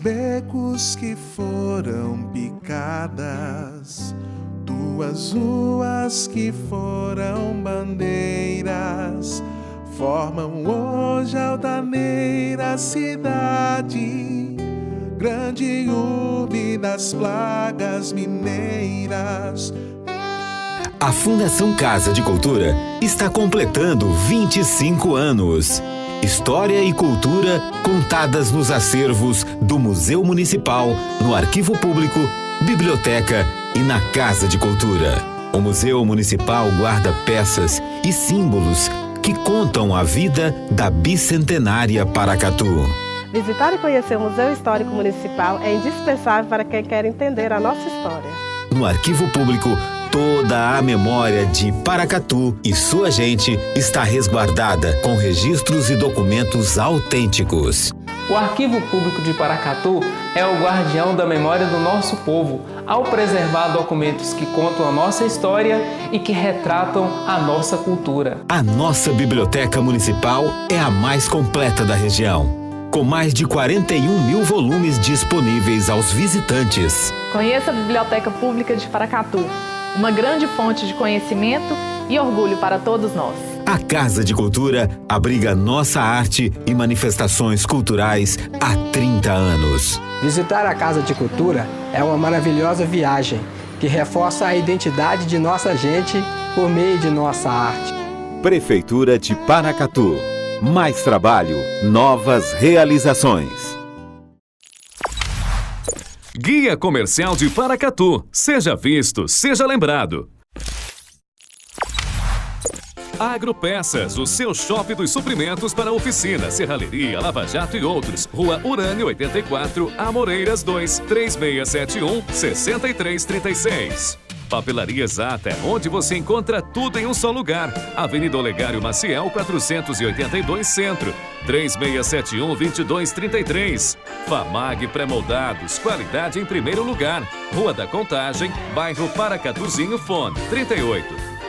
becos que foram picadas, tuas ruas que foram bandeiras, formam hoje a altaneira cidade, grande urbe das plagas mineiras. A Fundação Casa de Cultura está completando 25 anos. História e cultura contadas nos acervos do Museu Municipal, no Arquivo Público, Biblioteca e na Casa de Cultura. O Museu Municipal guarda peças e símbolos que contam a vida da bicentenária Paracatu. Visitar e conhecer o Museu Histórico Municipal é indispensável para quem quer entender a nossa história. No Arquivo Público, toda a memória de Paracatu e sua gente está resguardada com registros e documentos autênticos. O Arquivo Público de Paracatu é o guardião da memória do nosso povo, ao preservar documentos que contam a nossa história e que retratam a nossa cultura. A nossa Biblioteca Municipal é a mais completa da região, com mais de 41 mil volumes disponíveis aos visitantes. Conheça a Biblioteca Pública de Paracatu, uma grande fonte de conhecimento e orgulho para todos nós. A Casa de Cultura abriga nossa arte e manifestações culturais há 30 anos. Visitar a Casa de Cultura é uma maravilhosa viagem que reforça a identidade de nossa gente por meio de nossa arte. Prefeitura de Paracatu. Mais trabalho, novas realizações. Guia Comercial de Paracatu. Seja visto, seja lembrado. Agropeças, o seu shopping dos suprimentos para oficina, serralheria, lava-jato e outros. Rua Urânio 84, Amoreiras 2, 3671-6336. Papelaria Exata, onde você encontra tudo em um só lugar. Avenida Olegário Maciel, 482 Centro, 3671-2233. Famag Pré-moldados, qualidade em primeiro lugar. Rua da Contagem, bairro Paracatuzinho, fone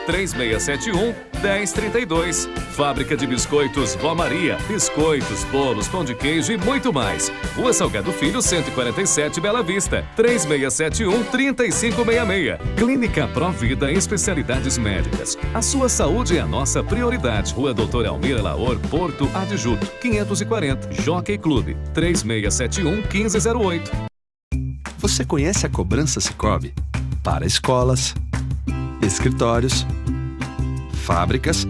38-3671-1032. Fábrica de Biscoitos Vó Maria, biscoitos, bolos, pão de queijo e muito mais. Rua Salgado Filho, 147, Bela Vista, 3671-3566. Clínica Provida, especialidades médicas. A sua saúde é a nossa prioridade. Rua Doutor Almir Laor, Porto Adjuto, 540, Jockey Clube, 3671-1508. Você conhece a cobrança Sicoob? Para escolas, escritórios, fábricas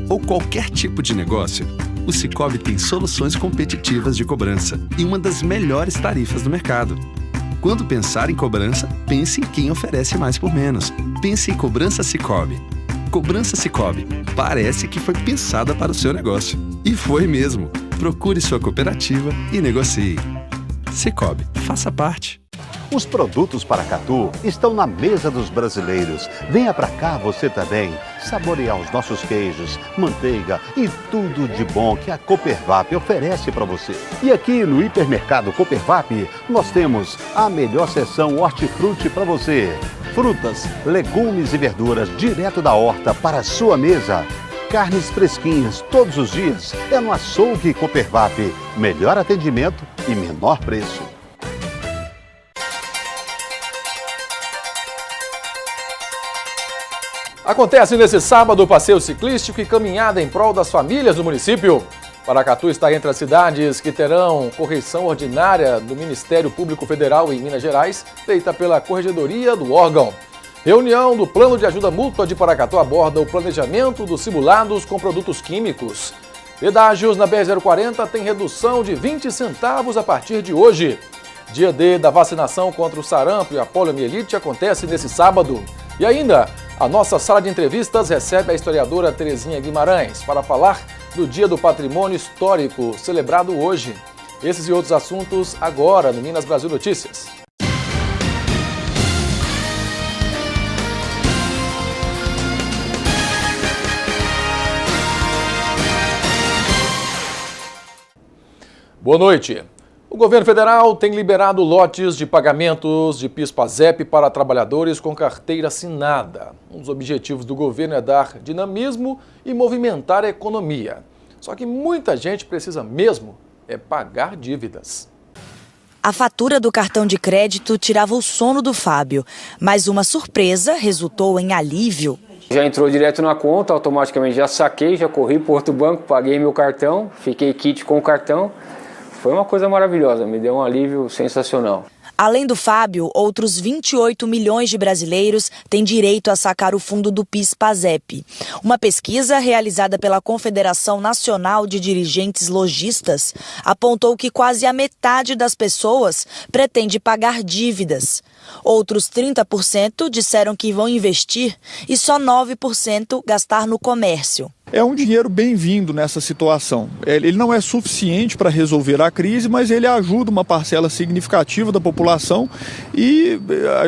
ou qualquer tipo de negócio, o Sicoob tem soluções competitivas de cobrança e uma das melhores tarifas do mercado. Quando pensar em cobrança, pense em quem oferece mais por menos. Pense em Cobrança Sicoob. Cobrança Sicoob. Parece que foi pensada para o seu negócio. E foi mesmo. Procure sua cooperativa e negocie. Sicoob, faça parte. Os produtos Paracatu estão na mesa dos brasileiros. Venha pra cá você também, saborear os nossos queijos, manteiga e tudo de bom que a Coopervap oferece para você. E aqui no Hipermercado Coopervap, nós temos a melhor seção hortifruti para você. Frutas, legumes e verduras direto da horta para a sua mesa. Carnes fresquinhas todos os dias. É no Açougue Coopervap. Melhor atendimento e menor preço. Acontece nesse sábado o passeio ciclístico e caminhada em prol das famílias do município. Paracatu está entre as cidades que terão correção ordinária do Ministério Público Federal em Minas Gerais, feita pela Corregedoria do órgão. Reunião do Plano de Ajuda Mútua de Paracatu aborda o planejamento dos simulados com produtos químicos. Pedágios na BR-040 tem redução de 20 centavos a partir de hoje. Dia D da vacinação contra o sarampo e a poliomielite acontece nesse sábado. E ainda, a nossa sala de entrevistas recebe a historiadora Terezinha Guimarães para falar do Dia do Patrimônio Histórico, celebrado hoje. Esses e outros assuntos agora no Minas Brasil Notícias. Boa noite. O governo federal tem liberado lotes de pagamentos de PIS/PASEP para trabalhadores com carteira assinada. Um dos objetivos do governo é dar dinamismo e movimentar a economia. Só que muita gente precisa mesmo é pagar dívidas. A fatura do cartão de crédito tirava o sono do Fábio, mas uma surpresa resultou em alívio. Já entrou direto na conta, automaticamente já saquei, já corri para outro banco, paguei meu cartão, fiquei quite com o cartão. Foi uma coisa maravilhosa, me deu um alívio sensacional. Além do Fábio, outros 28 milhões de brasileiros têm direito a sacar o fundo do PIS/PASEP. Uma pesquisa realizada pela Confederação Nacional de Dirigentes Lojistas apontou que quase a metade das pessoas pretende pagar dívidas. Outros 30% disseram que vão investir e só 9% gastar no comércio. É um dinheiro bem-vindo nessa situação. Ele não é suficiente para resolver a crise, mas ele ajuda uma parcela significativa da população e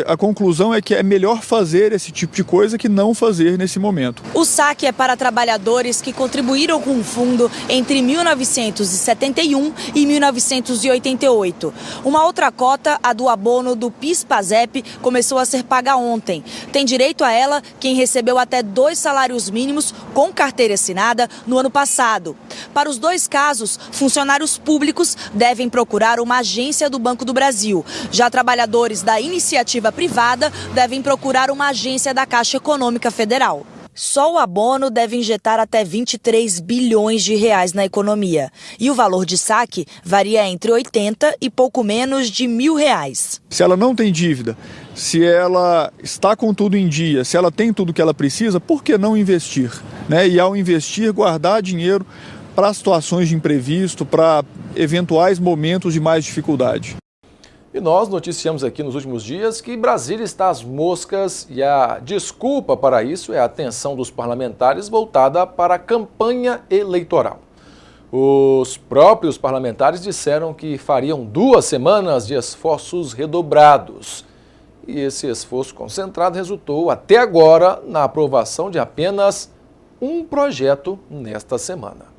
a conclusão é que é melhor fazer esse tipo de coisa que não fazer nesse momento. O saque é para trabalhadores que contribuíram com o fundo entre 1971 e 1988. Uma outra cota, a do abono do PIS/PASEP, começou a ser paga ontem. Tem direito a ela quem recebeu até 2 salários mínimos com carteira assinada no ano passado. Para os 2 casos, funcionários públicos devem procurar uma agência do Banco do Brasil. Já trabalhadores da iniciativa privada devem procurar uma agência da Caixa Econômica Federal. Só o abono deve injetar até 23 bilhões de reais na economia. E o valor de saque varia entre 80 e pouco menos de R$1.000. Se ela não tem dívida, se ela está com tudo em dia, se ela tem tudo que ela precisa, por que não investir? E ao investir, guardar dinheiro para situações de imprevisto, para eventuais momentos de mais dificuldade. E nós noticiamos aqui nos últimos dias que Brasília está às moscas e a desculpa para isso é a atenção dos parlamentares voltada para a campanha eleitoral. Os próprios parlamentares disseram que fariam 2 semanas de esforços redobrados. E esse esforço concentrado resultou, até agora, na aprovação de apenas um projeto nesta semana.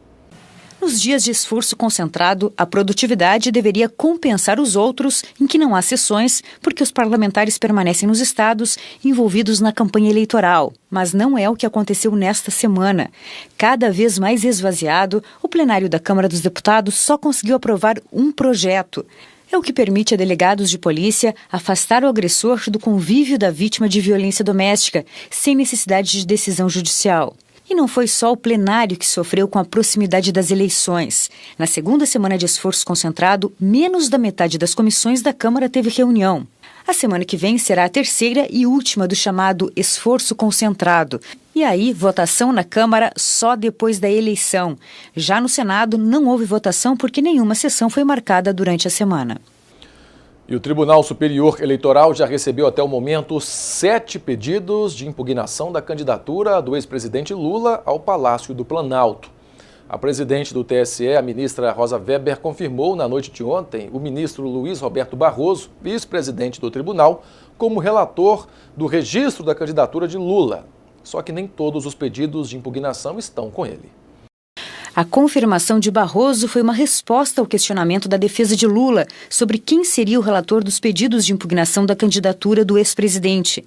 Nos dias de esforço concentrado, a produtividade deveria compensar os outros em que não há sessões, porque os parlamentares permanecem nos estados envolvidos na campanha eleitoral. Mas não é o que aconteceu nesta semana. Cada vez mais esvaziado, o plenário da Câmara dos Deputados só conseguiu aprovar um projeto. É o que permite a delegados de polícia afastar o agressor do convívio da vítima de violência doméstica, sem necessidade de decisão judicial. E não foi só o plenário que sofreu com a proximidade das eleições. Na segunda semana de esforço concentrado, menos da metade das comissões da Câmara teve reunião. A semana que vem será a terceira e última do chamado esforço concentrado. E aí, votação na Câmara só depois da eleição. Já no Senado, não houve votação porque nenhuma sessão foi marcada durante a semana. E o Tribunal Superior Eleitoral já recebeu até o momento 7 pedidos de impugnação da candidatura do ex-presidente Lula ao Palácio do Planalto. A presidente do TSE, a ministra Rosa Weber, confirmou na noite de ontem o ministro Luiz Roberto Barroso, vice-presidente do tribunal, como relator do registro da candidatura de Lula. Só que nem todos os pedidos de impugnação estão com ele. A confirmação de Barroso foi uma resposta ao questionamento da defesa de Lula sobre quem seria o relator dos pedidos de impugnação da candidatura do ex-presidente.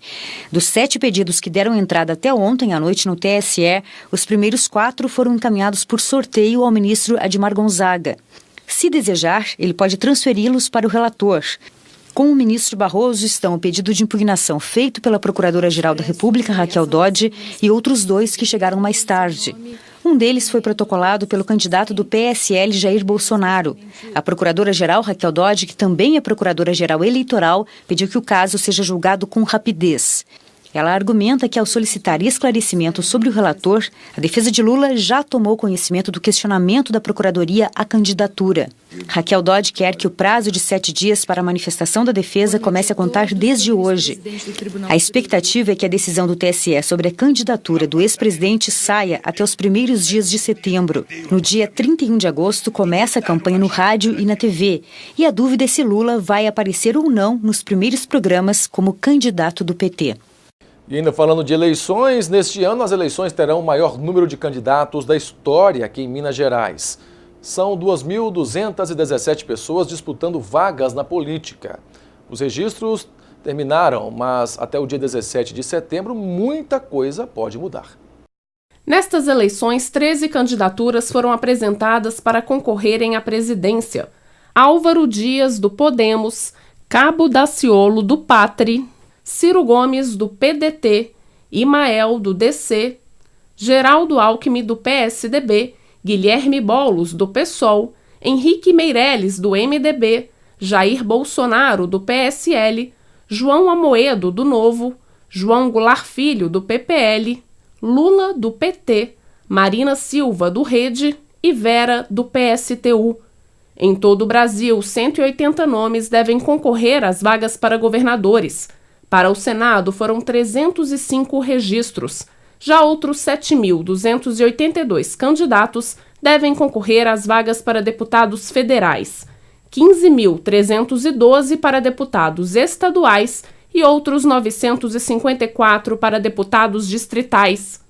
Dos 7 pedidos que deram entrada até ontem à noite no TSE, os primeiros 4 foram encaminhados por sorteio ao ministro Admar Gonzaga. Se desejar, ele pode transferi-los para o relator. Com o ministro Barroso estão o pedido de impugnação feito pela Procuradora-Geral da República, Raquel Dodge, e outros 2 que chegaram mais tarde. Um deles foi protocolado pelo candidato do PSL, Jair Bolsonaro. A Procuradora-Geral, Raquel Dodge, que também é Procuradora-Geral Eleitoral, pediu que o caso seja julgado com rapidez. Ela argumenta que, ao solicitar esclarecimento sobre o relator, a defesa de Lula já tomou conhecimento do questionamento da Procuradoria à candidatura. Raquel Dodge quer que o prazo de 7 dias para a manifestação da defesa comece a contar desde hoje. A expectativa é que a decisão do TSE sobre a candidatura do ex-presidente saia até os primeiros dias de setembro. No dia 31 de agosto, começa a campanha no rádio e na TV. E a dúvida é se Lula vai aparecer ou não nos primeiros programas como candidato do PT. E ainda falando de eleições, neste ano as eleições terão o maior número de candidatos da história aqui em Minas Gerais. São 2.217 pessoas disputando vagas na política. Os registros terminaram, mas até o dia 17 de setembro muita coisa pode mudar. Nestas eleições, 13 candidaturas foram apresentadas para concorrerem à presidência. Álvaro Dias, do Podemos, Cabo Daciolo, do Patri, Ciro Gomes, do PDT, Imael, do DC, Geraldo Alckmin, do PSDB, Guilherme Boulos, do PSOL, Henrique Meirelles, do MDB, Jair Bolsonaro, do PSL, João Amoedo, do Novo, João Goulart Filho, do PPL, Lula, do PT, Marina Silva, do Rede e Vera, do PSTU. Em todo o Brasil, 180 nomes devem concorrer às vagas para governadores. Para o Senado, foram 305 registros. Já outros 7.282 candidatos devem concorrer às vagas para deputados federais, 15.312 para deputados estaduais e outros 954 para deputados distritais.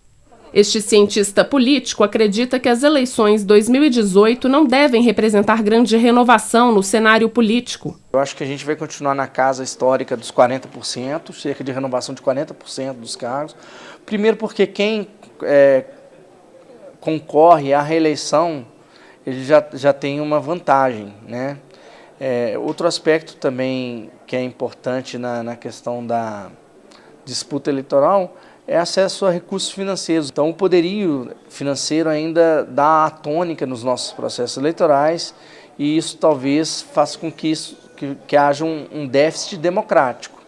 Este cientista político acredita que as eleições 2018 não devem representar grande renovação no cenário político. Eu acho que a gente vai continuar na casa histórica dos 40%, cerca de renovação de 40% dos cargos. Primeiro porque quem concorre à reeleição, ele já tem uma vantagem, né? Outro aspecto também que é importante na questão da disputa eleitoral é acesso a recursos financeiros. Então, o poderio financeiro ainda dá a tônica nos nossos processos eleitorais e isso talvez faça com que haja um déficit democrático,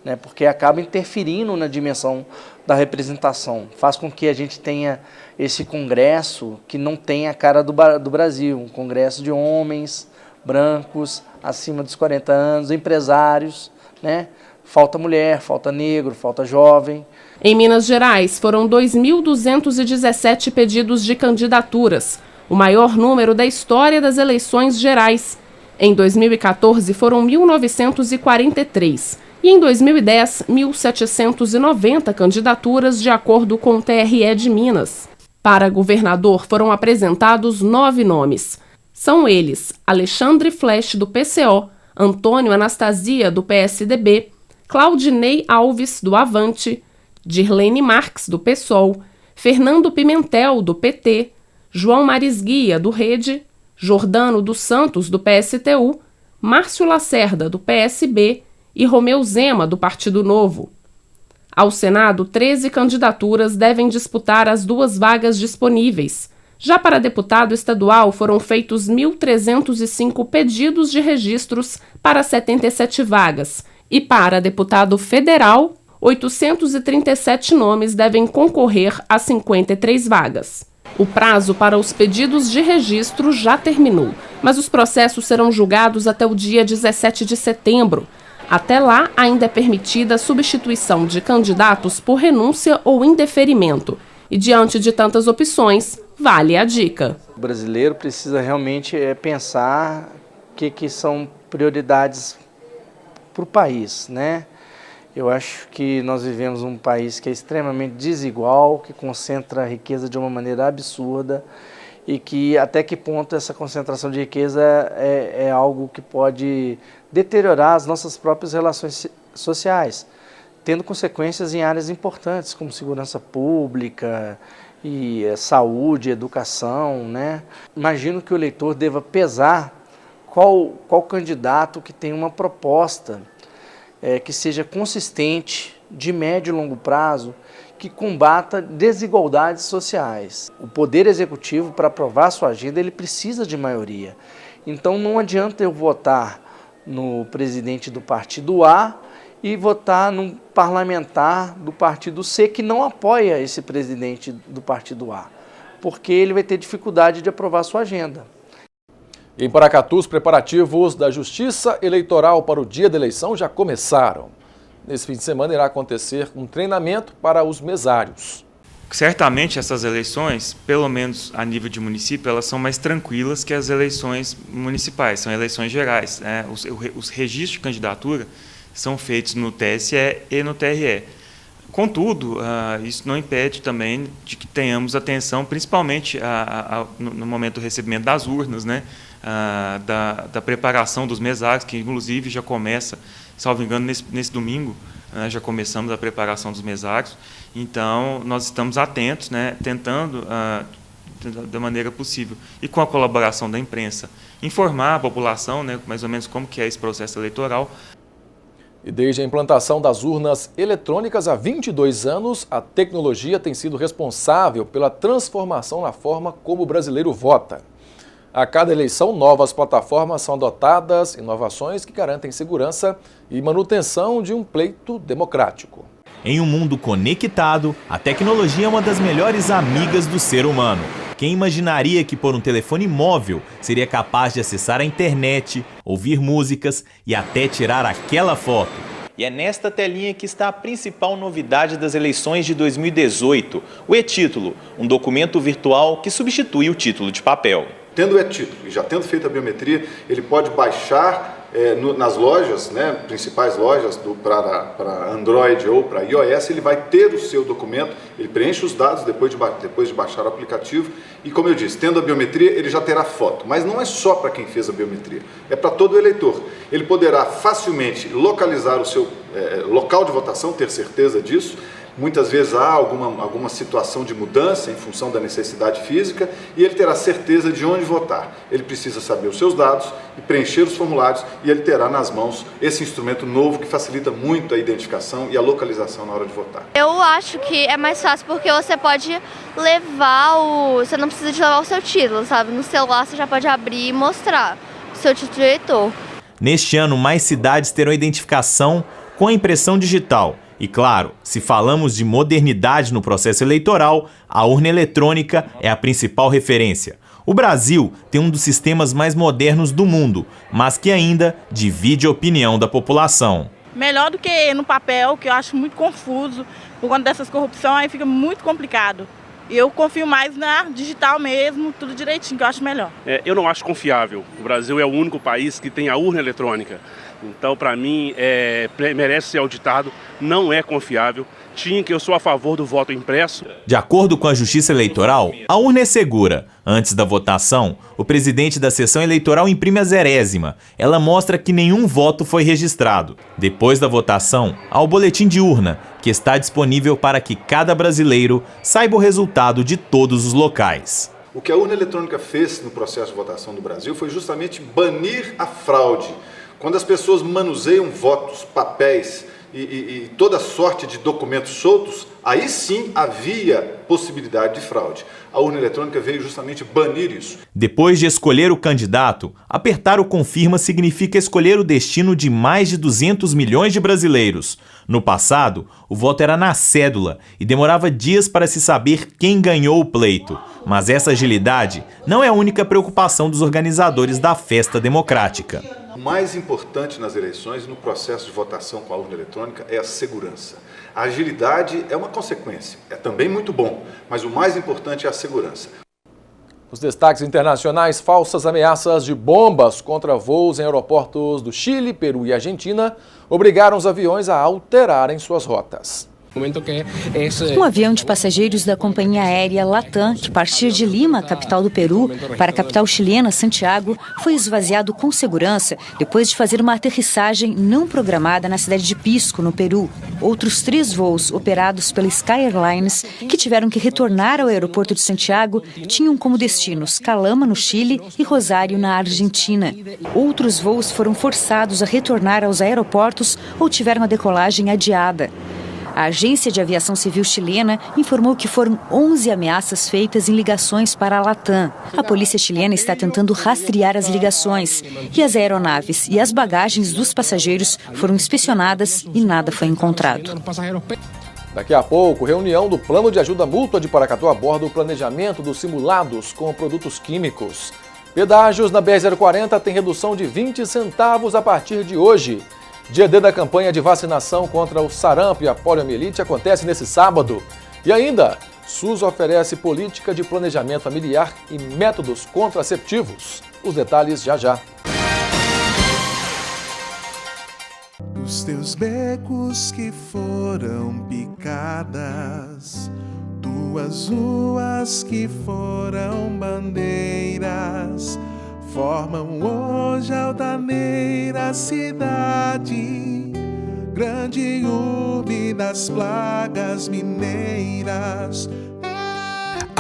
né? Porque acaba interferindo na dimensão da representação. Faz com que a gente tenha esse congresso que não tem a cara do Brasil, um congresso de homens brancos, acima dos 40 anos, empresários, né? Falta mulher, falta negro, falta jovem. Em Minas Gerais, foram 2.217 pedidos de candidaturas, o maior número da história das eleições gerais. Em 2014, foram 1.943 e em 2010, 1.790 candidaturas, de acordo com o TRE de Minas. Para governador, foram apresentados 9 nomes. São eles Alexandre Flesch, do PCO, Antônio Anastasia, do PSDB, Claudinei Alves, do Avante, Dirlene Marques, do PSOL, Fernando Pimentel, do PT, João Marisguia, do Rede, Jordano dos Santos, do PSTU, Márcio Lacerda, do PSB e Romeu Zema, do Partido Novo. Ao Senado, 13 candidaturas devem disputar as 2 vagas disponíveis. Já para deputado estadual, foram feitos 1.305 pedidos de registros para 77 vagas. E para deputado federal, 837 nomes devem concorrer a 53 vagas. O prazo para os pedidos de registro já terminou, mas os processos serão julgados até o dia 17 de setembro. Até lá, ainda é permitida a substituição de candidatos por renúncia ou indeferimento. E diante de tantas opções, vale a dica. O brasileiro precisa realmente pensar que são prioridades para o país, né? Eu acho que nós vivemos um país que é extremamente desigual, que concentra a riqueza de uma maneira absurda e que até que ponto essa concentração de riqueza é algo que pode deteriorar as nossas próprias relações sociais, tendo consequências em áreas importantes como segurança pública e saúde, educação, né? Imagino que o eleitor deva pesar qual candidato que tem uma proposta que seja consistente, de médio e longo prazo, que combata desigualdades sociais. O Poder Executivo, para aprovar sua agenda, ele precisa de maioria. Então não adianta eu votar no presidente do partido A e votar num parlamentar do partido C que não apoia esse presidente do partido A, porque ele vai ter dificuldade de aprovar sua agenda. Em Paracatu, os preparativos da Justiça Eleitoral para o dia da eleição já começaram. Nesse fim de semana irá acontecer um treinamento para os mesários. Certamente essas eleições, pelo menos a nível de município, elas são mais tranquilas que as eleições municipais, são eleições gerais, né? Os registros de candidatura são feitos no TSE e no TRE. Contudo, isso não impede também de que tenhamos atenção, principalmente no momento do recebimento das urnas, né? Da preparação dos mesários, que inclusive já começa, salvo engano, nesse domingo, já começamos a preparação dos mesários. Então, nós estamos atentos, né? Tentando da maneira possível. E com a colaboração da imprensa, informar a população, né, mais ou menos como que é esse processo eleitoral. E desde a implantação das urnas eletrônicas há 22 anos, a tecnologia tem sido responsável pela transformação na forma como o brasileiro vota. A cada eleição, novas plataformas são adotadas, inovações que garantem segurança e manutenção de um pleito democrático. Em um mundo conectado, a tecnologia é uma das melhores amigas do ser humano. Quem imaginaria que por um telefone móvel seria capaz de acessar a internet, ouvir músicas e até tirar aquela foto? E é nesta telinha que está a principal novidade das eleições de 2018, o e-título, um documento virtual que substitui o título de papel. Tendo o e-título e já tendo feito a biometria, ele pode baixar nas lojas, né, principais lojas para Android ou para iOS, ele vai ter o seu documento, ele preenche os dados depois de baixar o aplicativo e, como eu disse, tendo a biometria, ele já terá foto. Mas não é só para quem fez a biometria, é para todo eleitor. Ele poderá facilmente localizar o seu local de votação, ter certeza disso. Muitas vezes há alguma situação de mudança em função da necessidade física e ele terá certeza de onde votar. Ele precisa saber os seus dados e preencher os formulários e ele terá nas mãos esse instrumento novo que facilita muito a identificação e a localização na hora de votar. Eu acho que é mais fácil porque você pode levar você não precisa de levar o seu título, sabe? No celular você já pode abrir e mostrar o seu título de eleitor. Neste ano, mais cidades terão identificação com a impressão digital. E claro, se falamos de modernidade no processo eleitoral, a urna eletrônica é a principal referência. O Brasil tem um dos sistemas mais modernos do mundo, mas que ainda divide a opinião da população. Melhor do que no papel, que eu acho muito confuso, por conta dessas corrupções, aí fica muito complicado. Eu confio mais na digital mesmo, tudo direitinho, que eu acho melhor. Eu não acho confiável. O Brasil é o único país que tem a urna eletrônica. Então, para mim, merece ser auditado, não é confiável. Eu sou a favor do voto impresso. De acordo com a Justiça Eleitoral, a urna é segura. Antes da votação, o presidente da sessão eleitoral imprime a zerésima. Ela mostra que nenhum voto foi registrado. Depois da votação, há o boletim de urna, que está disponível para que cada brasileiro saiba o resultado de todos os locais. O que a urna eletrônica fez no processo de votação do Brasil foi justamente banir a fraude. Quando as pessoas manuseiam votos, papéis e toda sorte de documentos soltos, aí sim havia possibilidade de fraude. A urna eletrônica veio justamente banir isso. Depois de escolher o candidato, apertar o confirma significa escolher o destino de mais de 200 milhões de brasileiros. No passado, o voto era na cédula e demorava dias para se saber quem ganhou o pleito. Mas essa agilidade não é a única preocupação dos organizadores da festa democrática. O mais importante nas eleições e no processo de votação com a urna eletrônica é a segurança. A agilidade é uma consequência, é também muito bom, mas o mais importante é a segurança. Os destaques internacionais: falsas ameaças de bombas contra voos em aeroportos do Chile, Peru e Argentina obrigaram os aviões a alterarem suas rotas. Um avião de passageiros da companhia aérea Latam, que partia de Lima, capital do Peru, para a capital chilena, Santiago, foi esvaziado com segurança depois de fazer uma aterrissagem não programada na cidade de Pisco, no Peru. Outros 3 voos operados pela Sky Airlines, que tiveram que retornar ao aeroporto de Santiago, tinham como destinos Calama, no Chile, e Rosário, na Argentina. Outros voos foram forçados a retornar aos aeroportos ou tiveram a decolagem adiada. A Agência de Aviação Civil chilena informou que foram 11 ameaças feitas em ligações para a Latam. A polícia chilena está tentando rastrear as ligações e as aeronaves e as bagagens dos passageiros foram inspecionadas e nada foi encontrado. Daqui a pouco, reunião do Plano de Ajuda Mútua de Paracatu aborda o planejamento dos simulados com produtos químicos. Pedágios na BR-040 tem redução de 20 centavos a partir de hoje. Dia D da campanha de vacinação contra o sarampo e a poliomielite acontece nesse sábado. E ainda, SUS oferece política de planejamento familiar e métodos contraceptivos. Os detalhes já já. Os teus becos que foram picadas, tuas ruas que foram bandeiras, formam hoje a altaneira cidade, grande urbe das plagas mineiras.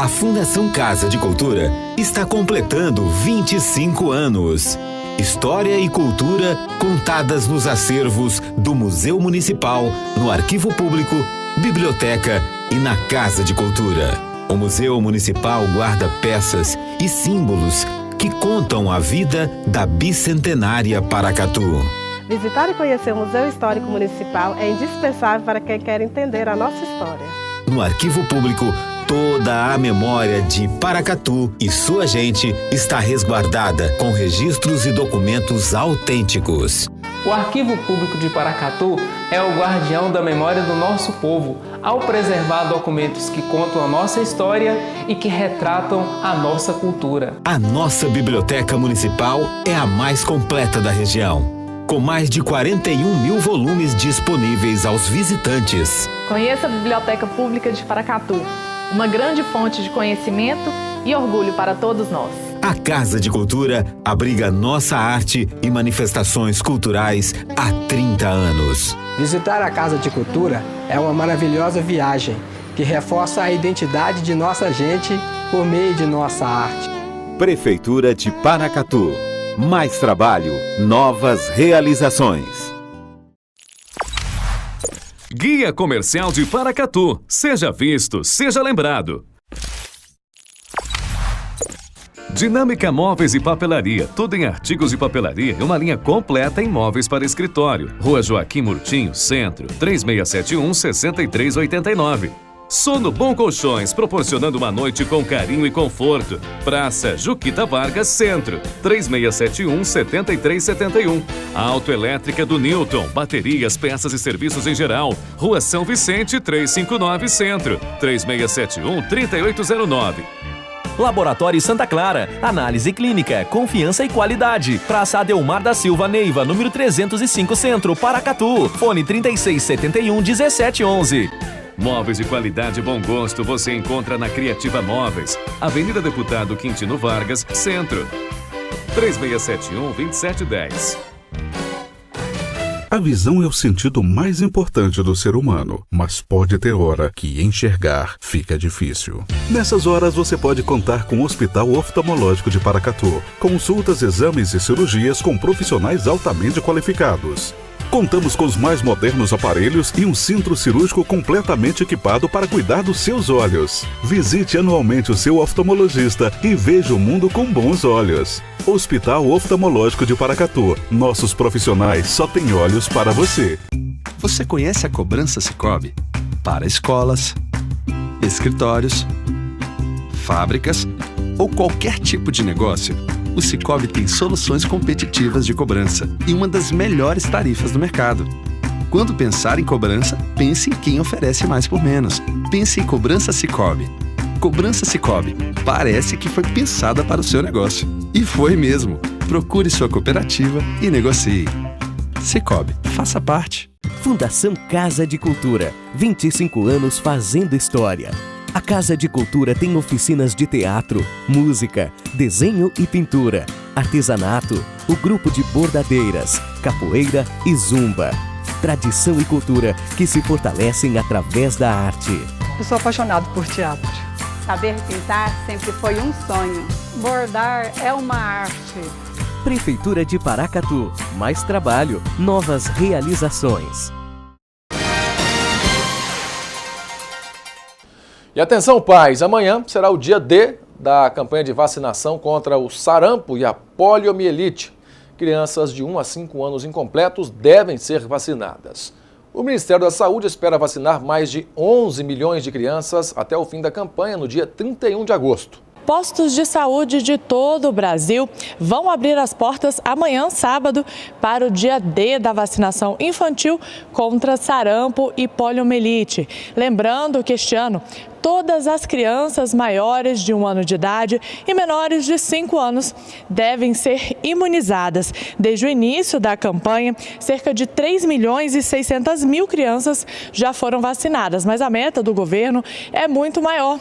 A Fundação Casa de Cultura está completando 25 anos. História e cultura contadas nos acervos do Museu Municipal, no Arquivo Público, Biblioteca e na Casa de Cultura. O Museu Municipal guarda peças e símbolos que contam a vida da bicentenária Paracatu. Visitar e conhecer o Museu Histórico Municipal é indispensável para quem quer entender a nossa história. No Arquivo Público, toda a memória de Paracatu e sua gente está resguardada com registros e documentos autênticos. O Arquivo Público de Paracatu é o guardião da memória do nosso povo, ao preservar documentos que contam a nossa história e que retratam a nossa cultura. A nossa Biblioteca Municipal é a mais completa da região, com mais de 41 mil volumes disponíveis aos visitantes. Conheça a Biblioteca Pública de Paracatu, uma grande fonte de conhecimento e orgulho para todos nós. A Casa de Cultura abriga nossa arte e manifestações culturais há 30 anos. Visitar a Casa de Cultura é uma maravilhosa viagem que reforça a identidade de nossa gente por meio de nossa arte. Prefeitura de Paracatu. Mais trabalho, novas realizações. Guia Comercial de Paracatu. Seja visto, seja lembrado. Dinâmica Móveis e Papelaria. Tudo em artigos de papelaria e uma linha completa em móveis para escritório. Rua Joaquim Murtinho, Centro, 3671-6389. Sono Bom Colchões, proporcionando uma noite com carinho e conforto. Praça Juquita Vargas, Centro, 3671-7371. Autoelétrica do Newton, baterias, peças e serviços em geral. Rua São Vicente, 359, Centro, 3671-3809. Laboratório Santa Clara, análise clínica, confiança e qualidade. Praça Adelmar da Silva Neiva, número 305, Centro, Paracatu. Fone 3671-1711. Móveis de qualidade e bom gosto você encontra na Criativa Móveis, Avenida Deputado Quintino Vargas, Centro, 3671-2710. A visão é o sentido mais importante do ser humano, mas pode ter hora que enxergar fica difícil. Nessas horas você pode contar com o Hospital Oftalmológico de Paracatu. Consultas, exames e cirurgias com profissionais altamente qualificados. Contamos com os mais modernos aparelhos e um centro cirúrgico completamente equipado para cuidar dos seus olhos. Visite anualmente o seu oftalmologista e veja o mundo com bons olhos. Hospital Oftalmológico de Paracatu. Nossos profissionais só têm olhos para você. Você conhece a cobrança Sicoob? Para escolas, escritórios, fábricas ou qualquer tipo de negócio, o Sicoob tem soluções competitivas de cobrança e uma das melhores tarifas do mercado. Quando pensar em cobrança, pense em quem oferece mais por menos. Pense em Cobrança Sicoob. Cobrança Sicoob. Parece que foi pensada para o seu negócio. E foi mesmo. Procure sua cooperativa e negocie. Sicoob. Faça parte. Fundação Casa de Cultura. 25 anos fazendo história. A Casa de Cultura tem oficinas de teatro, música, desenho e pintura, artesanato, o grupo de bordadeiras, capoeira e zumba. Tradição e cultura que se fortalecem através da arte. Eu sou apaixonado por teatro. Saber pintar sempre foi um sonho. Bordar é uma arte. Prefeitura de Paracatu. Mais trabalho, novas realizações. E atenção, pais, amanhã será o dia D da campanha de vacinação contra o sarampo e a poliomielite. Crianças de 1 a 5 anos incompletos devem ser vacinadas. O Ministério da Saúde espera vacinar mais de 11 milhões de crianças até o fim da campanha, no dia 31 de agosto. Postos de saúde de todo o Brasil vão abrir as portas amanhã, sábado, para o dia D da vacinação infantil contra sarampo e poliomielite. Lembrando que este ano, todas as crianças maiores de 1 ano de idade e menores de 5 anos devem ser imunizadas. Desde o início da campanha, cerca de 3 milhões e 600 mil crianças já foram vacinadas, mas a meta do governo é muito maior.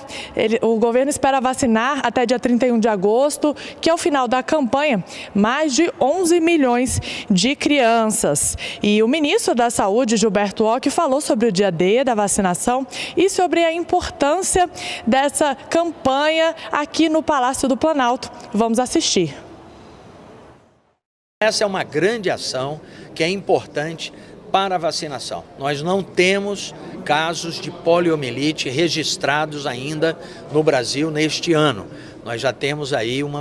O governo espera vacinar até dia 31 de agosto, que é o final da campanha, mais de 11 milhões de crianças. E o ministro da Saúde, Gilberto Occhi, falou sobre o dia D da vacinação e sobre a importância importância dessa campanha aqui no Palácio do Planalto. Vamos assistir. Essa é uma grande ação que é importante para a vacinação. Nós não temos casos de poliomielite registrados ainda no Brasil neste ano. Nós já temos aí um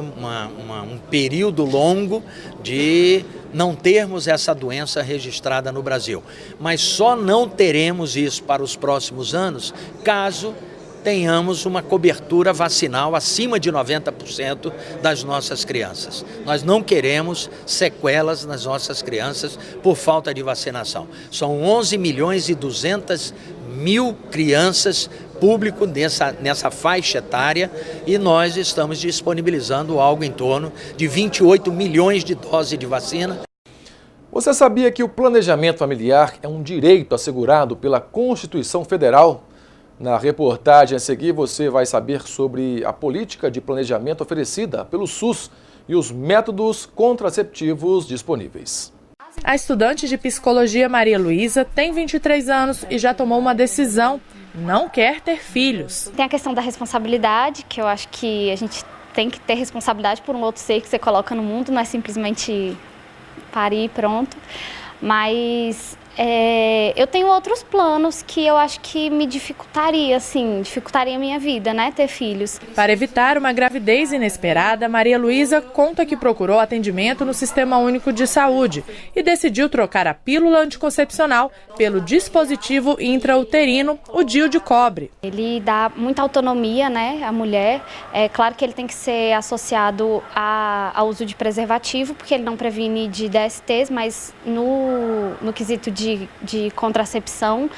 período longo de não termos essa doença registrada no Brasil. Mas só não teremos isso para os próximos anos caso tenhamos uma cobertura vacinal acima de 90% das nossas crianças. Nós não queremos sequelas nas nossas crianças por falta de vacinação. São 11.200.000 crianças público nessa faixa etária e nós estamos disponibilizando algo em torno de 28 milhões de doses de vacina. Você sabia que o planejamento familiar é um direito assegurado pela Constituição Federal? Na reportagem a seguir você vai saber sobre a política de planejamento oferecida pelo SUS e os métodos contraceptivos disponíveis. A estudante de psicologia Maria Luísa tem 23 anos e já tomou uma decisão: não quer ter filhos. Tem a questão da responsabilidade, que eu acho que a gente tem que ter responsabilidade por um outro ser que você coloca no mundo, não é simplesmente parir e pronto. Mas eu tenho outros planos que eu acho que me dificultaria a minha vida, né, ter filhos. Para evitar uma gravidez inesperada, Maria Luísa conta que procurou atendimento no Sistema Único de Saúde e decidiu trocar a pílula anticoncepcional pelo dispositivo intrauterino, o DIU de cobre. Ele dá muita autonomia, né, à mulher. É claro que ele tem que ser associado ao uso de preservativo, porque ele não previne de DSTs, mas no quesito de contracepção,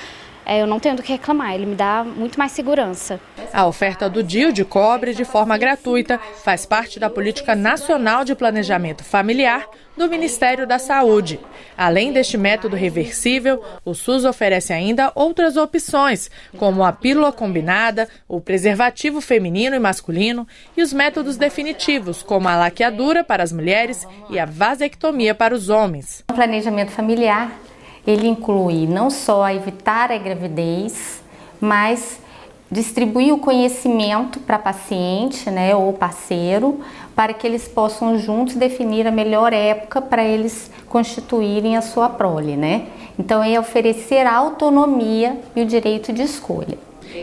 eu não tenho do que reclamar, ele me dá muito mais segurança. A oferta do DIU de cobre de forma gratuita faz parte da Política Nacional de Planejamento Familiar do Ministério da Saúde. Além deste método reversível, o SUS oferece ainda outras opções, como a pílula combinada, o preservativo feminino e masculino e os métodos definitivos, como a laqueadura para as mulheres e a vasectomia para os homens. O planejamento familiar, ele inclui não só evitar a gravidez, mas distribuir o conhecimento para paciente, né, ou parceiro, para que eles possam juntos definir a melhor época para eles constituírem a sua prole, né? Então é oferecer a autonomia e o direito de escolha.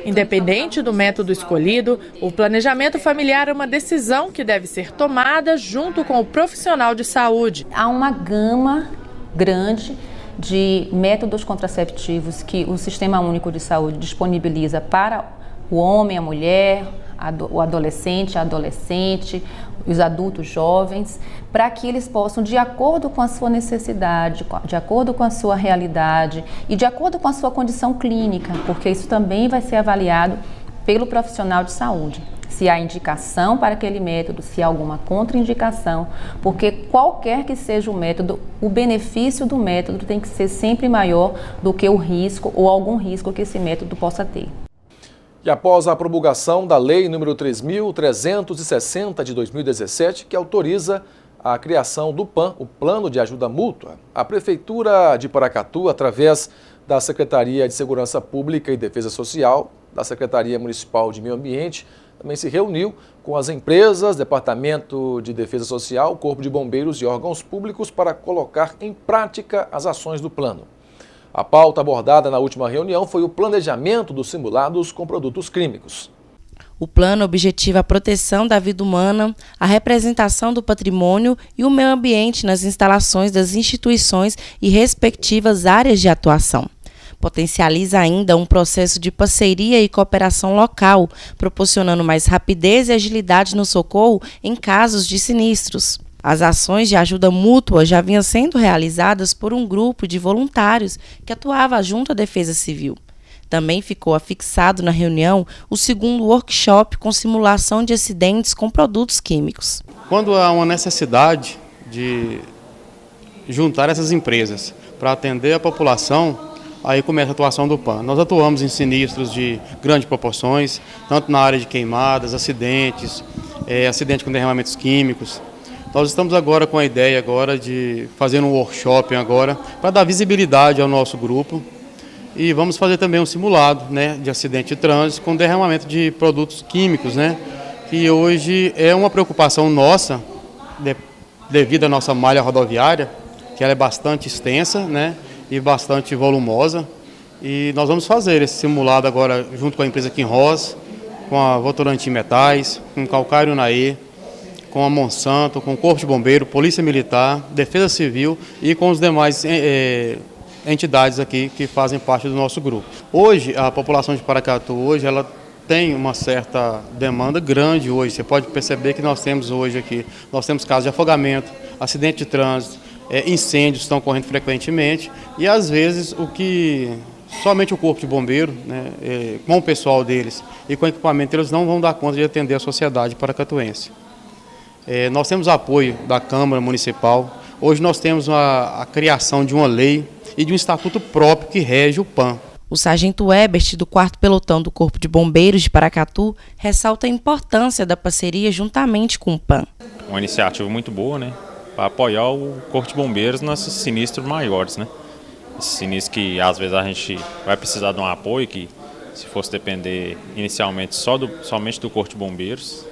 Independente do método escolhido, o planejamento familiar é uma decisão que deve ser tomada junto com o profissional de saúde. Há uma gama grande de métodos contraceptivos que o Sistema Único de Saúde disponibiliza para o homem, a mulher, o adolescente, a adolescente, os adultos jovens, para que eles possam, de acordo com a sua necessidade, de acordo com a sua realidade e de acordo com a sua condição clínica, porque isso também vai ser avaliado pelo profissional de saúde. Se há indicação para aquele método, se há alguma contraindicação, porque qualquer que seja o método, o benefício do método tem que ser sempre maior do que o risco ou algum risco que esse método possa ter. E após a promulgação da Lei nº 3.360 de 2017, que autoriza a criação do PAM, o Plano de Ajuda Mútua, a Prefeitura de Paracatu, através da Secretaria de Segurança Pública e Defesa Social, da Secretaria Municipal de Meio Ambiente, também se reuniu com as empresas, Departamento de Defesa Social, Corpo de Bombeiros e órgãos públicos para colocar em prática as ações do plano. A pauta abordada na última reunião foi o planejamento dos simulados com produtos químicos. O plano objetiva a proteção da vida humana, a representação do patrimônio e o meio ambiente nas instalações das instituições e respectivas áreas de atuação. Potencializa ainda um processo de parceria e cooperação local, proporcionando mais rapidez e agilidade no socorro em casos de sinistros. As ações de ajuda mútua já vinham sendo realizadas por um grupo de voluntários que atuava junto à Defesa Civil. Também ficou afixado na reunião o segundo workshop com simulação de acidentes com produtos químicos. Quando há uma necessidade de juntar essas empresas para atender a população, aí começa a atuação do PAN. Nós atuamos em sinistros de grandes proporções, tanto na área de queimadas, acidentes, acidente com derramamentos químicos. Nós estamos agora com a ideia de fazer um workshop agora para dar visibilidade ao nosso grupo E vamos fazer também um simulado, né, de acidente de trânsito com derramamento de produtos químicos, né, que hoje é uma preocupação nossa, devido à nossa malha rodoviária, que ela é bastante extensa, né, e bastante volumosa. E nós vamos fazer esse simulado agora junto com a empresa Kinross, com a Votorantim Metais, com o Calcário Unaê, com a Monsanto, com o Corpo de Bombeiro, Polícia Militar, Defesa Civil e com os demais entidades aqui que fazem parte do nosso grupo. Hoje, a população de Paracatu, hoje, ela tem uma certa demanda grande hoje. Você pode perceber que nós temos hoje aqui, nós temos casos de afogamento, acidente de trânsito, incêndios estão ocorrendo frequentemente e às vezes o que somente o Corpo de Bombeiro, né, com o pessoal deles e com o equipamento, eles não vão dar conta de atender a sociedade paracatuense. Nós temos apoio da Câmara Municipal. Hoje nós temos a criação de uma lei e de um estatuto próprio que rege o PAN. O sargento Ebert, do 4º Pelotão do Corpo de Bombeiros de Paracatu, ressalta a importância da parceria juntamente com o PAN. Uma iniciativa muito boa, né, para apoiar o Corpo de Bombeiros nesses sinistros maiores, né? Esses sinistros que às vezes a gente vai precisar de um apoio, que se fosse depender inicialmente somente do Corpo de Bombeiros,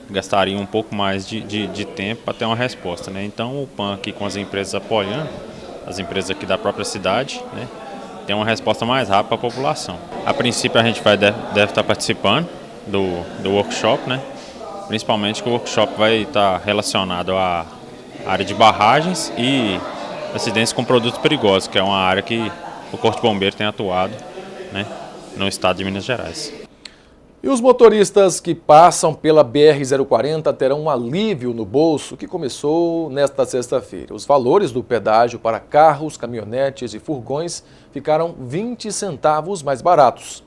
gastaria um pouco mais de tempo para ter uma resposta, né? Então o PAN aqui com as empresas apoiando, as empresas aqui da própria cidade, né, tem uma resposta mais rápida para a população. A princípio a gente deve estar participando do workshop, né? Principalmente que o workshop vai estar relacionado à área de barragens e acidentes com produtos perigosos, que é uma área que o Corpo de Bombeiro tem atuado, né, no estado de Minas Gerais. E os motoristas que passam pela BR-040 terão um alívio no bolso que começou nesta sexta-feira. Os valores do pedágio para carros, caminhonetes e furgões ficaram 20 centavos mais baratos.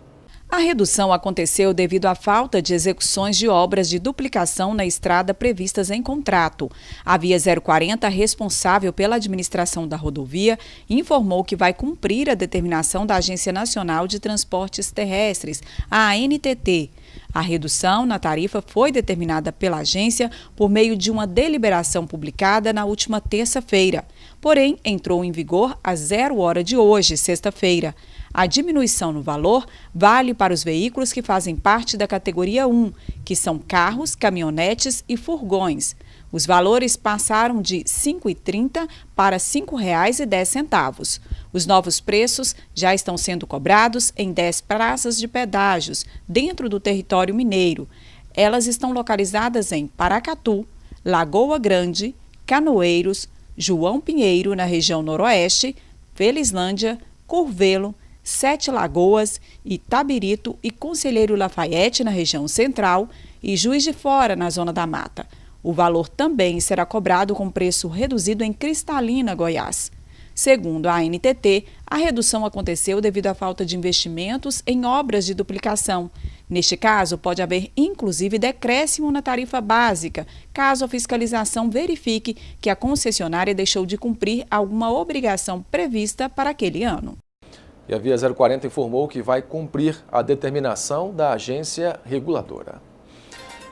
A redução aconteceu devido à falta de execuções de obras de duplicação na estrada previstas em contrato. A Via 040, responsável pela administração da rodovia, informou que vai cumprir a determinação da Agência Nacional de Transportes Terrestres, a ANTT. A redução na tarifa foi determinada pela agência por meio de uma deliberação publicada na última terça-feira. Porém, entrou em vigor às 0 hora de hoje, sexta-feira. A diminuição no valor vale para os veículos que fazem parte da categoria 1, que são carros, caminhonetes e furgões. Os valores passaram de R$ 5,30 para R$ 5,10. Os novos preços já estão sendo cobrados em 10 praças de pedágios dentro do território mineiro. Elas estão localizadas em Paracatu, Lagoa Grande, Canoeiros, João Pinheiro, na região noroeste, Felizlândia, Curvelo, Sete Lagoas, Itabirito e Conselheiro Lafayette, na região central, e Juiz de Fora, na Zona da Mata. O valor também será cobrado com preço reduzido em Cristalina, Goiás. Segundo a ANTT, a redução aconteceu devido à falta de investimentos em obras de duplicação. Neste caso, pode haver inclusive decréscimo na tarifa básica, caso a fiscalização verifique que a concessionária deixou de cumprir alguma obrigação prevista para aquele ano. E a Via 040 informou que vai cumprir a determinação da agência reguladora.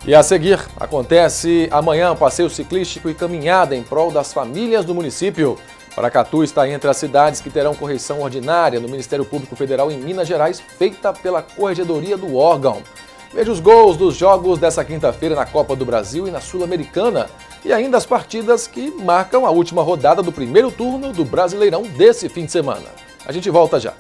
E a seguir, acontece amanhã passeio ciclístico e caminhada em prol das famílias do município. Paracatu está entre as cidades que terão correção ordinária no Ministério Público Federal em Minas Gerais, feita pela Corregedoria do órgão. Veja os gols dos jogos dessa quinta-feira na Copa do Brasil e na Sul-Americana. E ainda as partidas que marcam a última rodada do primeiro turno do Brasileirão desse fim de semana. A gente volta já.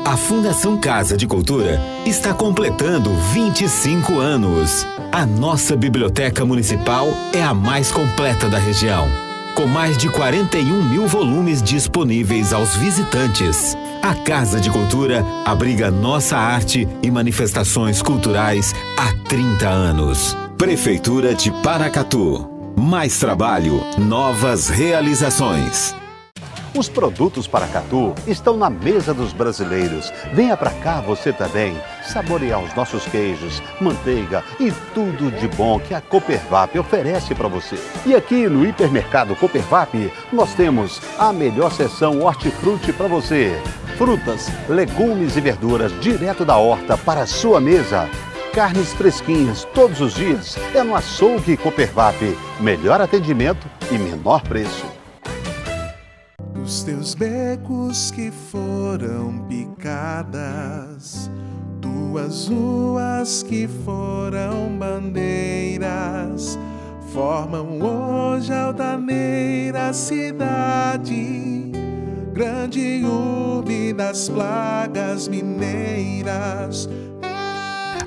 A Fundação Casa de Cultura está completando 25 anos. A nossa biblioteca municipal é a mais completa da região, com mais de 41 mil volumes disponíveis aos visitantes. A Casa de Cultura abriga nossa arte e manifestações culturais há 30 anos. Prefeitura de Paracatu. Mais trabalho, novas realizações. Os produtos Paracatu estão na mesa dos brasileiros. Venha pra cá você também, saborear os nossos queijos, manteiga e tudo de bom que a Copervap oferece para você. E aqui no Hipermercado Copervap, nós temos a melhor seção hortifruti para você. Frutas, legumes e verduras direto da horta para a sua mesa. Carnes fresquinhas todos os dias é no Açougue Coopervap. Melhor atendimento e menor preço. Os teus becos que foram picadas, tuas ruas que foram bandeiras, formam hoje a altaneira cidade, grande urbe das plagas mineiras.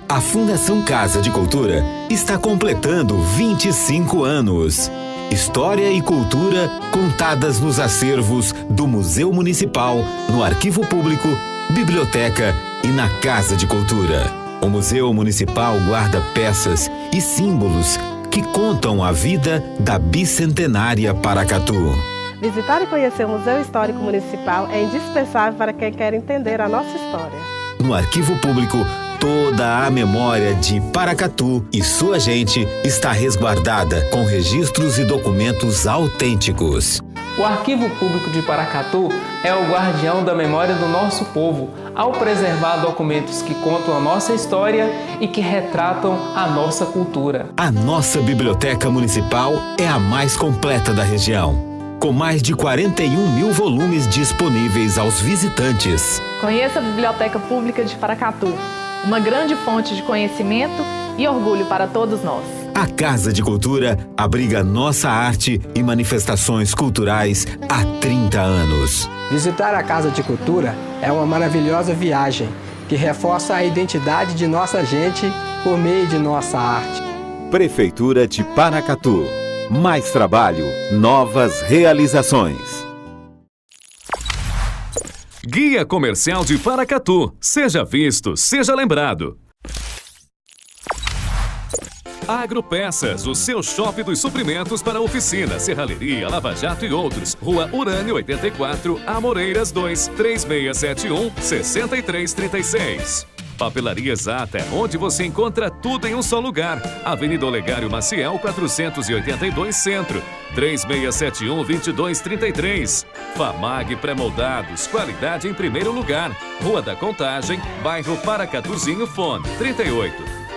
A Fundação Casa de Cultura está completando 25 anos. História e cultura contadas nos acervos do Museu Municipal, no Arquivo Público, Biblioteca e na Casa de Cultura. O Museu Municipal guarda peças e símbolos que contam a vida da bicentenária Paracatu. Visitar e conhecer o Museu Histórico Municipal é indispensável para quem quer entender a nossa história. No Arquivo Público, toda a memória de Paracatu e sua gente está resguardada com registros e documentos autênticos. O Arquivo Público de Paracatu é o guardião da memória do nosso povo, ao preservar documentos que contam a nossa história e que retratam a nossa cultura. A nossa Biblioteca Municipal é a mais completa da região, com mais de 41 mil volumes disponíveis aos visitantes. Conheça a Biblioteca Pública de Paracatu, uma grande fonte de conhecimento e orgulho para todos nós. A Casa de Cultura abriga nossa arte e manifestações culturais há 30 anos. Visitar a Casa de Cultura é uma maravilhosa viagem que reforça a identidade de nossa gente por meio de nossa arte. Prefeitura de Paracatu. Mais trabalho, novas realizações. Guia Comercial de Paracatu. Seja visto, seja lembrado. Agropeças, o seu shopping dos suprimentos para oficina, serralheria, lava-jato e outros. Rua Urânio 84, Amoreiras 2, 3671-6336. Papelaria Exata, onde você encontra tudo em um só lugar. Avenida Olegário Maciel, 482 Centro, 3671-2233. Famag Pré-moldados, qualidade em primeiro lugar. Rua da Contagem, bairro Paracatuzinho, fone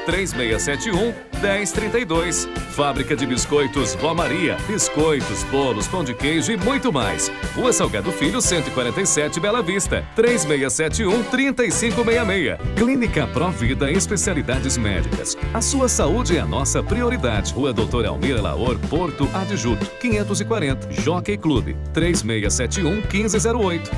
38-3671-1032. Fábrica de Biscoitos Vó Maria, biscoitos, bolos, pão de queijo e muito mais. Rua Salgado Filho, 147, Bela Vista, 3671-3566. Clínica Provida, especialidades médicas. A sua saúde é a nossa prioridade. Rua Doutor Almir Laor, Porto Adjuto, 540, Jockey Clube, 3671-1508.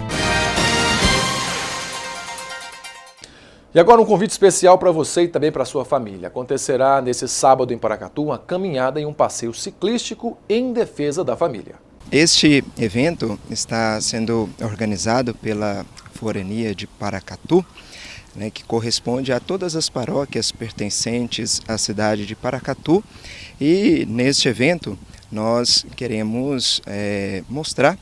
E agora um convite especial para você e também para a sua família. Acontecerá nesse sábado em Paracatu uma caminhada e um passeio ciclístico em defesa da família. Este evento está sendo organizado pela Forania de Paracatu, que corresponde a todas as paróquias pertencentes à cidade de Paracatu. E neste evento nós queremos mostrar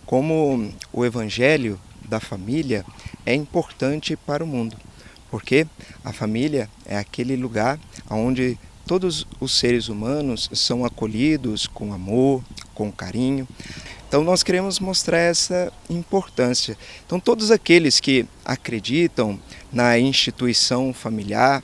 como o evangelho da família é importante para o mundo. Porque a família é aquele lugar onde todos os seres humanos são acolhidos com amor, com carinho. Então nós queremos mostrar essa importância. Então todos aqueles que acreditam na instituição familiar,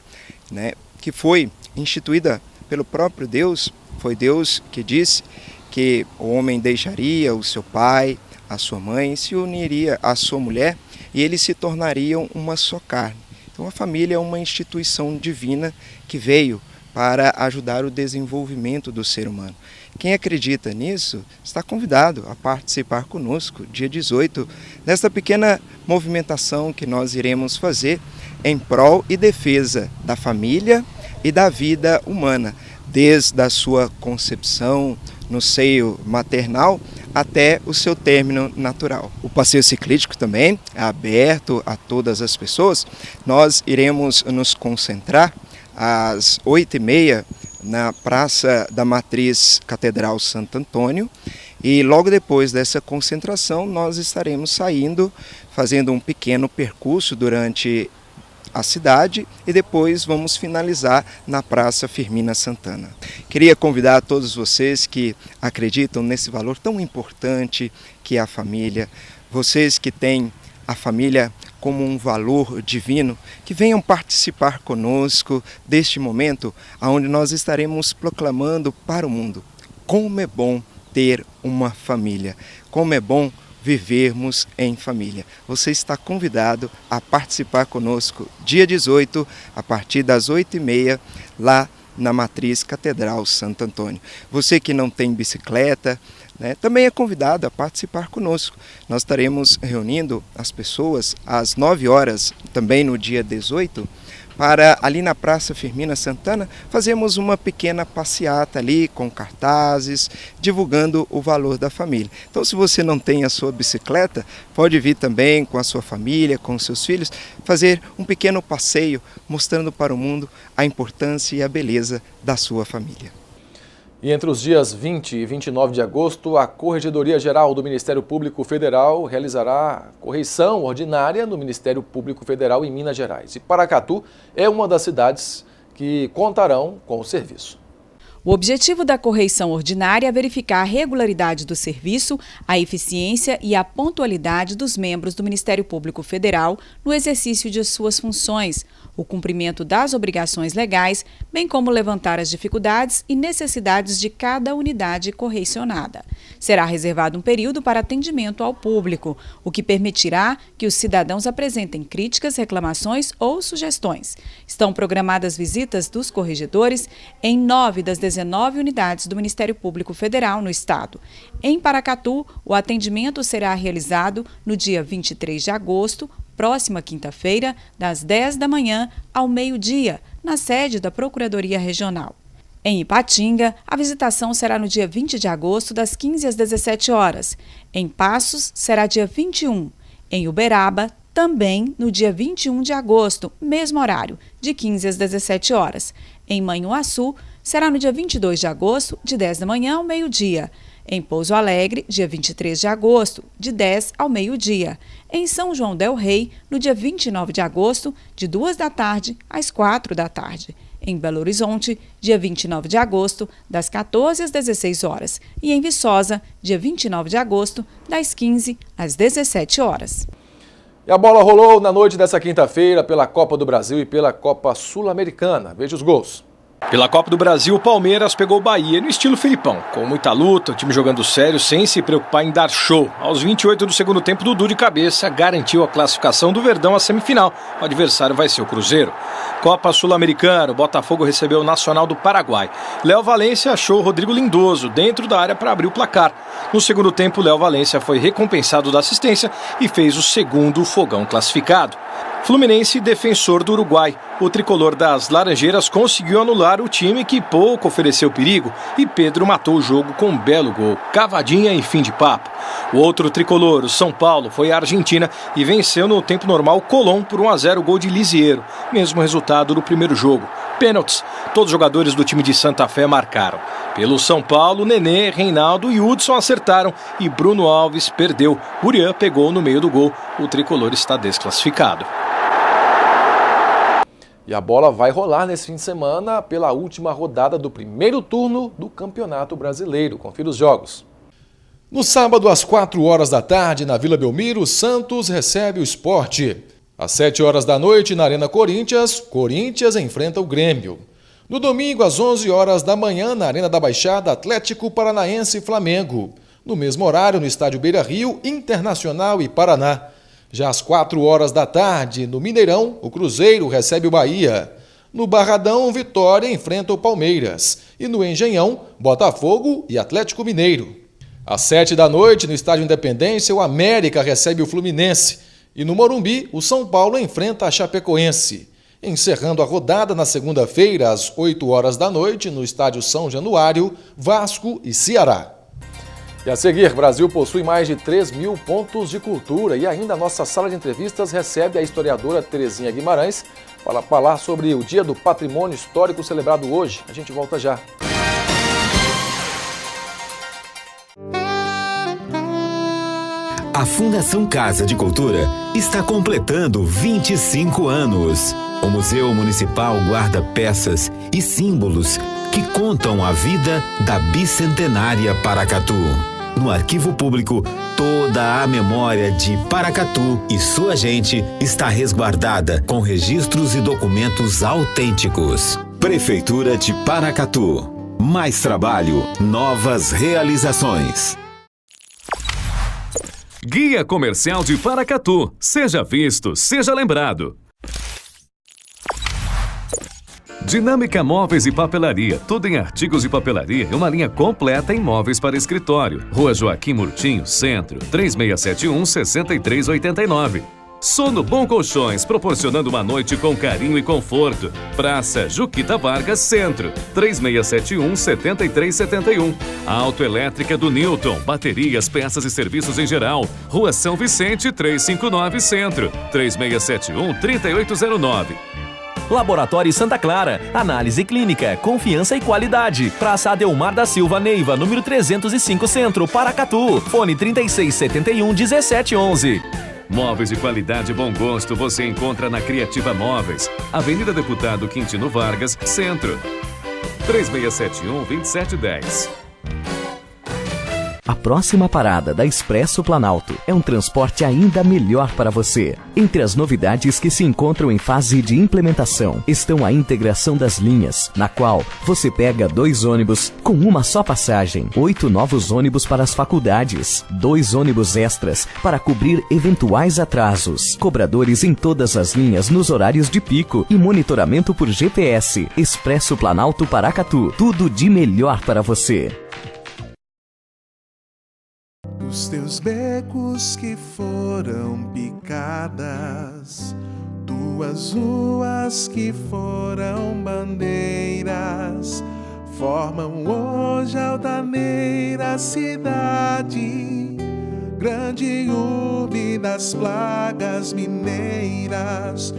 que foi instituída pelo próprio Deus, foi Deus que disse que o homem deixaria o seu pai, a sua mãe, se uniria à sua mulher e eles se tornariam uma só carne. Então a família é uma instituição divina que veio para ajudar o desenvolvimento do ser humano. Quem acredita nisso está convidado a participar conosco, dia 18, nesta pequena movimentação que nós iremos fazer em prol e defesa da família e da vida humana, desde a sua concepção no seio maternal até o seu término natural. O passeio ciclístico também é aberto a todas as pessoas. Nós iremos nos concentrar às 8h30 na Praça da Matriz Catedral Santo Antônio e logo depois dessa concentração nós estaremos saindo, fazendo um pequeno percurso durante a cidade e depois vamos finalizar na Praça Firmina Santana. Queria convidar a todos vocês que acreditam nesse valor tão importante que é a família, vocês que têm a família como um valor divino, que venham participar conosco deste momento onde nós estaremos proclamando para o mundo como é bom ter uma família, como é bom vivermos em família. Você está convidado a participar conosco dia 18, a partir das 8h30, lá na Matriz Catedral Santo Antônio. Você que não tem bicicleta, também é convidado a participar conosco. Nós estaremos reunindo as pessoas às 9 horas, também no dia 18, para ali na Praça Firmina Santana fazermos uma pequena passeata ali com cartazes, divulgando o valor da família. Então, se você não tem a sua bicicleta, pode vir também com a sua família, com os seus filhos, fazer um pequeno passeio mostrando para o mundo a importância e a beleza da sua família. E entre os dias 20 e 29 de agosto, a Corregedoria Geral do Ministério Público Federal realizará correição ordinária no Ministério Público Federal em Minas Gerais. E Paracatu é uma das cidades que contarão com o serviço. O objetivo da correição ordinária é verificar a regularidade do serviço, a eficiência e a pontualidade dos membros do Ministério Público Federal no exercício de suas funções, o cumprimento das obrigações legais, bem como levantar as dificuldades e necessidades de cada unidade correicionada. Será reservado um período para atendimento ao público, o que permitirá que os cidadãos apresentem críticas, reclamações ou sugestões. Estão programadas visitas dos corregedores em 9 das 19 unidades do Ministério Público Federal no estado. Em Paracatu, o atendimento será realizado no dia 23 de agosto, próxima quinta-feira, das 10 da manhã ao meio-dia, na sede da Procuradoria Regional. Em Ipatinga, a visitação será no dia 20 de agosto, das 15 às 17 horas. Em Passos, será dia 21. Em Uberaba, também no dia 21 de agosto, mesmo horário, de 15 às 17 horas. Em Manhuaçu, será no dia 22 de agosto, de 10 da manhã ao meio-dia. Em Pouso Alegre, dia 23 de agosto, de 10 ao meio-dia. Em São João del Rei, no dia 29 de agosto, de 2 da tarde às 4 da tarde. Em Belo Horizonte, dia 29 de agosto, das 14 às 16 horas. E em Viçosa, dia 29 de agosto, das 15 às 17 horas. E a bola rolou na noite dessa quinta-feira pela Copa do Brasil e pela Copa Sul-Americana. Veja os gols. Pela Copa do Brasil, o Palmeiras pegou o Bahia no estilo Filipão, com muita luta, o time jogando sério, sem se preocupar em dar show. Aos 28 do segundo tempo, Dudu de cabeça garantiu a classificação do Verdão à semifinal. O adversário vai ser o Cruzeiro. Copa Sul-Americana, o Botafogo recebeu o Nacional do Paraguai. Léo Valência achou o Rodrigo Lindoso dentro da área para abrir o placar. No segundo tempo, Léo Valência foi recompensado da assistência e fez o segundo fogão classificado. Fluminense, defensor do Uruguai. O tricolor das Laranjeiras conseguiu anular o time que pouco ofereceu perigo e Pedro matou o jogo com um belo gol, cavadinha e fim de papo. O outro tricolor, o São Paulo, foi à Argentina e venceu no tempo normal Colón por 1-0, gol de Lisiero, mesmo resultado do primeiro jogo. Pênaltis, todos os jogadores do time de Santa Fé marcaram. Pelo São Paulo, Nenê, Reinaldo e Hudson acertaram e Bruno Alves perdeu. Urian pegou no meio do gol, o tricolor está desclassificado. E a bola vai rolar nesse fim de semana pela última rodada do primeiro turno do Campeonato Brasileiro. Confira os jogos. No sábado, às 4 horas da tarde, na Vila Belmiro, o Santos recebe o Sport. Às 7 horas da noite, na Arena Corinthians, Corinthians enfrenta o Grêmio. No domingo, às 11 horas da manhã, na Arena da Baixada, Atlético Paranaense e Flamengo. No mesmo horário, no Estádio Beira-Rio, Internacional e Paraná. Já às 4 horas da tarde, no Mineirão, o Cruzeiro recebe o Bahia. No Barradão, Vitória enfrenta o Palmeiras. E no Engenhão, Botafogo e Atlético Mineiro. Às 7 da noite, no Estádio Independência, o América recebe o Fluminense. E no Morumbi, o São Paulo enfrenta a Chapecoense. Encerrando a rodada na segunda-feira, às 8 horas da noite, no Estádio São Januário, Vasco e Ceará. E a seguir, Brasil possui mais de 3.000 pontos de cultura e ainda a nossa sala de entrevistas recebe a historiadora Terezinha Guimarães para falar sobre o Dia do Patrimônio Histórico celebrado hoje. A gente volta já. A Fundação Casa de Cultura está completando 25 anos. O Museu Municipal guarda peças e símbolos que contam a vida da bicentenária Paracatu. No Arquivo Público, toda a memória de Paracatu e sua gente está resguardada com registros e documentos autênticos. Prefeitura de Paracatu. Mais trabalho, novas realizações. Guia Comercial de Paracatu. Seja visto, seja lembrado. Dinâmica Móveis e Papelaria. Tudo em artigos de papelaria e uma linha completa em móveis para escritório. Rua Joaquim Murtinho, Centro, 3671-6389. Sono Bom Colchões, proporcionando uma noite com carinho e conforto. Praça Juquita Vargas, Centro, 3671-7371. Autoelétrica do Newton, baterias, peças e serviços em geral. Rua São Vicente, 359, Centro, 3671-3809. Laboratório Santa Clara, análise clínica, confiança e qualidade. Praça Adelmar da Silva Neiva, número 305 Centro, Paracatu. Fone 3671-1711. Móveis de qualidade e bom gosto você encontra na Criativa Móveis. Avenida Deputado Quintino Vargas, Centro. 3671-2710. A próxima parada da Expresso Planalto é um transporte ainda melhor para você. Entre as novidades que se encontram em fase de implementação estão a integração das linhas, na qual você pega 2 ônibus com uma só passagem, 8 novos ônibus para as faculdades, 2 ônibus extras para cobrir eventuais atrasos, cobradores em todas as linhas nos horários de pico e monitoramento por GPS. Expresso Planalto Paracatu, tudo de melhor para você. Os teus becos que foram picadas, tuas ruas que foram bandeiras, formam hoje a altaneira cidade, grande urbe das plagas mineiras.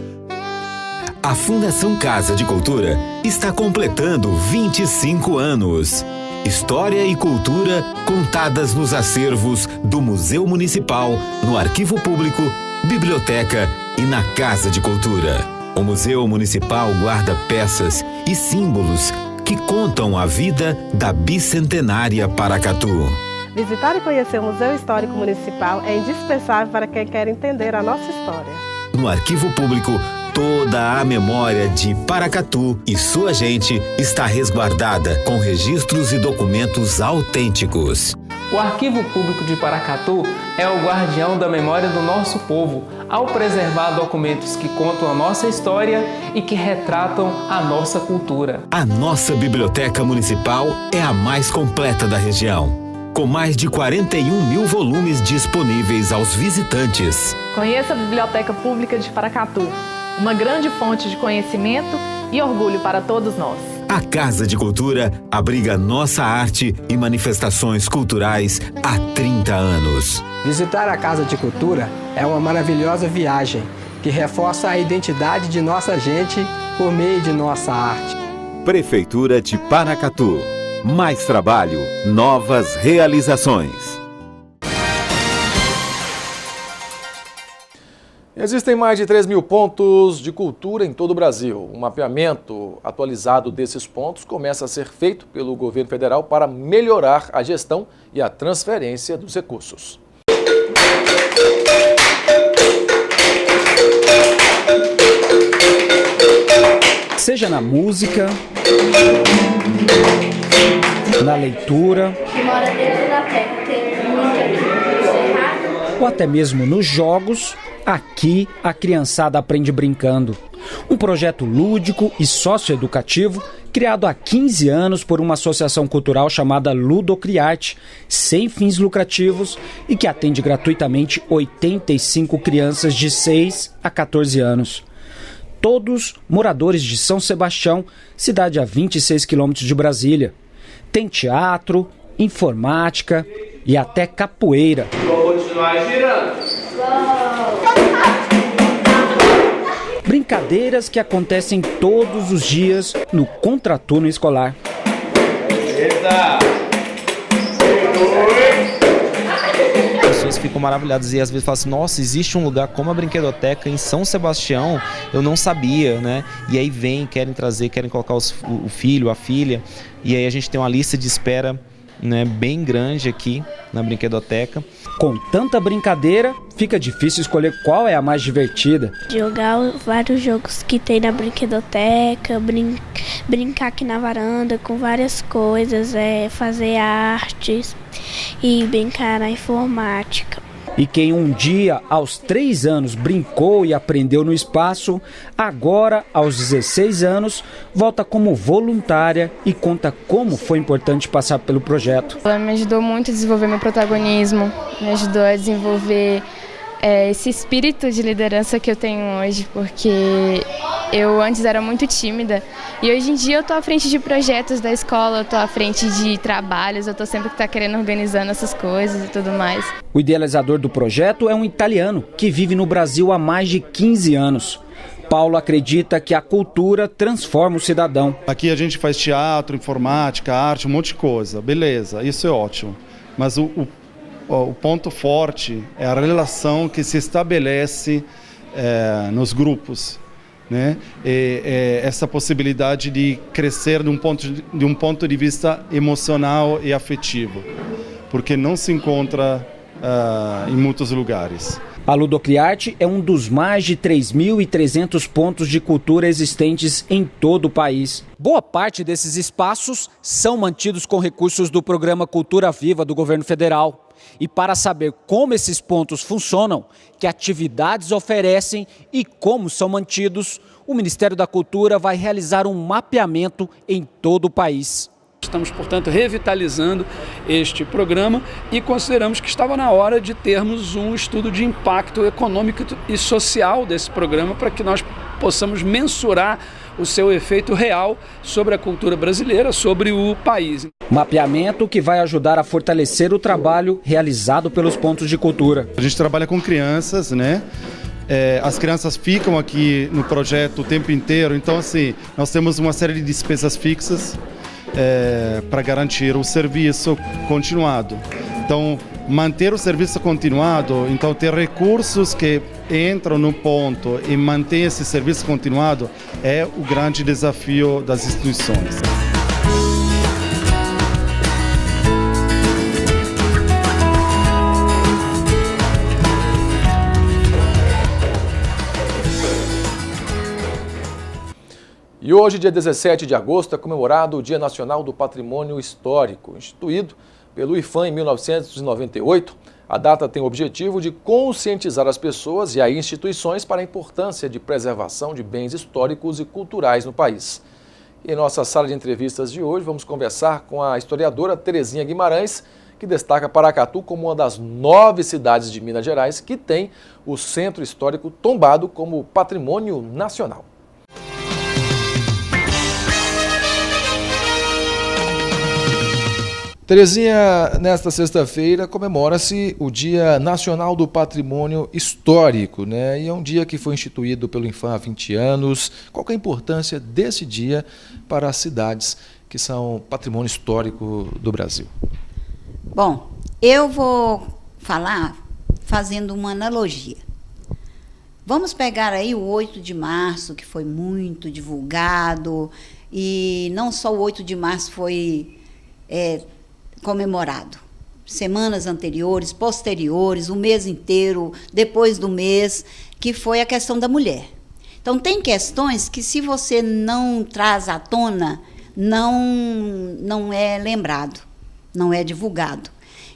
A Fundação Casa de Cultura está completando 25 anos. História e cultura contadas nos acervos do Museu Municipal, no Arquivo Público, Biblioteca e na Casa de Cultura. O Museu Municipal guarda peças e símbolos que contam a vida da bicentenária Paracatu. Visitar e conhecer o Museu Histórico Municipal é indispensável para quem quer entender a nossa história. No Arquivo Público, toda a memória de Paracatu e sua gente está resguardada com registros e documentos autênticos. O Arquivo Público de Paracatu é o guardião da memória do nosso povo, ao preservar documentos que contam a nossa história e que retratam a nossa cultura. A nossa Biblioteca Municipal é a mais completa da região, com mais de 41 mil volumes disponíveis aos visitantes. Conheça a Biblioteca Pública de Paracatu, uma grande fonte de conhecimento e orgulho para todos nós. A Casa de Cultura abriga nossa arte e manifestações culturais há 30 anos. Visitar a Casa de Cultura é uma maravilhosa viagem que reforça a identidade de nossa gente por meio de nossa arte. Prefeitura de Paracatu. Mais trabalho, novas realizações. Existem mais de 3 mil pontos de cultura em todo o Brasil. Um mapeamento atualizado desses pontos começa a ser feito pelo governo federal para melhorar a gestão e a transferência dos recursos. Seja na música, na leitura, ou até mesmo nos jogos, aqui a criançada aprende brincando. Um projeto lúdico e socioeducativo criado há 15 anos por uma associação cultural chamada Ludocriarte, sem fins lucrativos e que atende gratuitamente 85 crianças de 6 a 14 anos. Todos moradores de São Sebastião, cidade a 26 quilômetros de Brasília. Tem teatro, informática e até capoeira. Vou continuar girando. Brincadeiras que acontecem todos os dias no contraturno escolar. As pessoas ficam maravilhadas e às vezes falam assim, nossa, existe um lugar como a Brinquedoteca em São Sebastião, eu não sabia, né? E aí querem trazer, querem colocar o filho, a filha, e aí a gente tem uma lista de espera né, bem grande aqui na brinquedoteca. Com tanta brincadeira, fica difícil escolher qual é a mais divertida. Jogar vários jogos que tem na brinquedoteca, brincar aqui na varanda com várias coisas, fazer artes e brincar na informática. E quem um dia, aos 3 anos, brincou e aprendeu no espaço, agora, aos 16 anos, volta como voluntária e conta como foi importante passar pelo projeto. Ela me ajudou muito a desenvolver meu protagonismo, me ajudou a desenvolver esse espírito de liderança que eu tenho hoje, porque eu antes era muito tímida e hoje em dia eu estou à frente de projetos da escola, eu estou à frente de trabalhos, eu estou sempre querendo organizando essas coisas e tudo mais. O idealizador do projeto é um italiano que vive no Brasil há mais de 15 anos. Paulo acredita que a cultura transforma o cidadão. Aqui a gente faz teatro, informática, arte, um monte de coisa, beleza, isso é ótimo, mas o ponto forte é a relação que se estabelece nos grupos, né? Essa possibilidade de crescer de um ponto de vista emocional e afetivo, porque não se encontra em muitos lugares. A Ludocriarte é um dos mais de 3.300 pontos de cultura existentes em todo o país. Boa parte desses espaços são mantidos com recursos do programa Cultura Viva do governo federal. E para saber como esses pontos funcionam, que atividades oferecem e como são mantidos, o Ministério da Cultura vai realizar um mapeamento em todo o país. Estamos, portanto, revitalizando este programa e consideramos que estava na hora de termos um estudo de impacto econômico e social desse programa para que nós possamos mensurar o seu efeito real sobre a cultura brasileira, sobre o país. Mapeamento que vai ajudar a fortalecer o trabalho realizado pelos pontos de cultura. A gente trabalha com crianças, né? As crianças ficam aqui no projeto o tempo inteiro, então assim, nós temos uma série de despesas fixas para garantir o serviço continuado. Então, manter o serviço continuado, então ter recursos que entram no ponto e manter esse serviço continuado é o grande desafio das instituições. E hoje, dia 17 de agosto, é comemorado o Dia Nacional do Patrimônio Histórico. Instituído pelo IPHAN em 1998, a data tem o objetivo de conscientizar as pessoas e as instituições para a importância de preservação de bens históricos e culturais no país. E em nossa sala de entrevistas de hoje, vamos conversar com a historiadora Terezinha Guimarães, que destaca Paracatu como uma das 9 cidades de Minas Gerais que tem o centro histórico tombado como patrimônio nacional. Terezinha, nesta sexta-feira comemora-se o Dia Nacional do Patrimônio Histórico, né? E é um dia que foi instituído pelo IPHAN há 20 anos. Qual que é a importância desse dia para as cidades que são patrimônio histórico do Brasil? Bom, eu vou falar fazendo uma analogia. Vamos pegar aí o 8 de março, que foi muito divulgado, e não só o 8 de março foi comemorado. Semanas anteriores, posteriores, o mês inteiro, depois do mês, que foi a questão da mulher. Então, tem questões que, se você não traz à tona, não é lembrado, não é divulgado.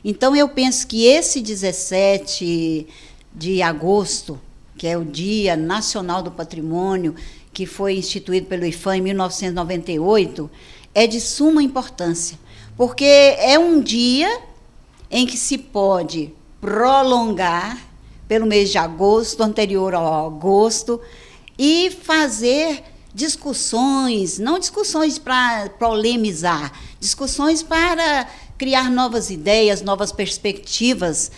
Então, eu penso que esse 17 de agosto, que é o Dia Nacional do Patrimônio, que foi instituído pelo IPHAN em 1998, é de suma importância, porque é um dia em que se pode prolongar pelo mês de agosto, anterior ao agosto, e fazer discussões, não discussões para polemizar, discussões para criar novas ideias, novas perspectivas,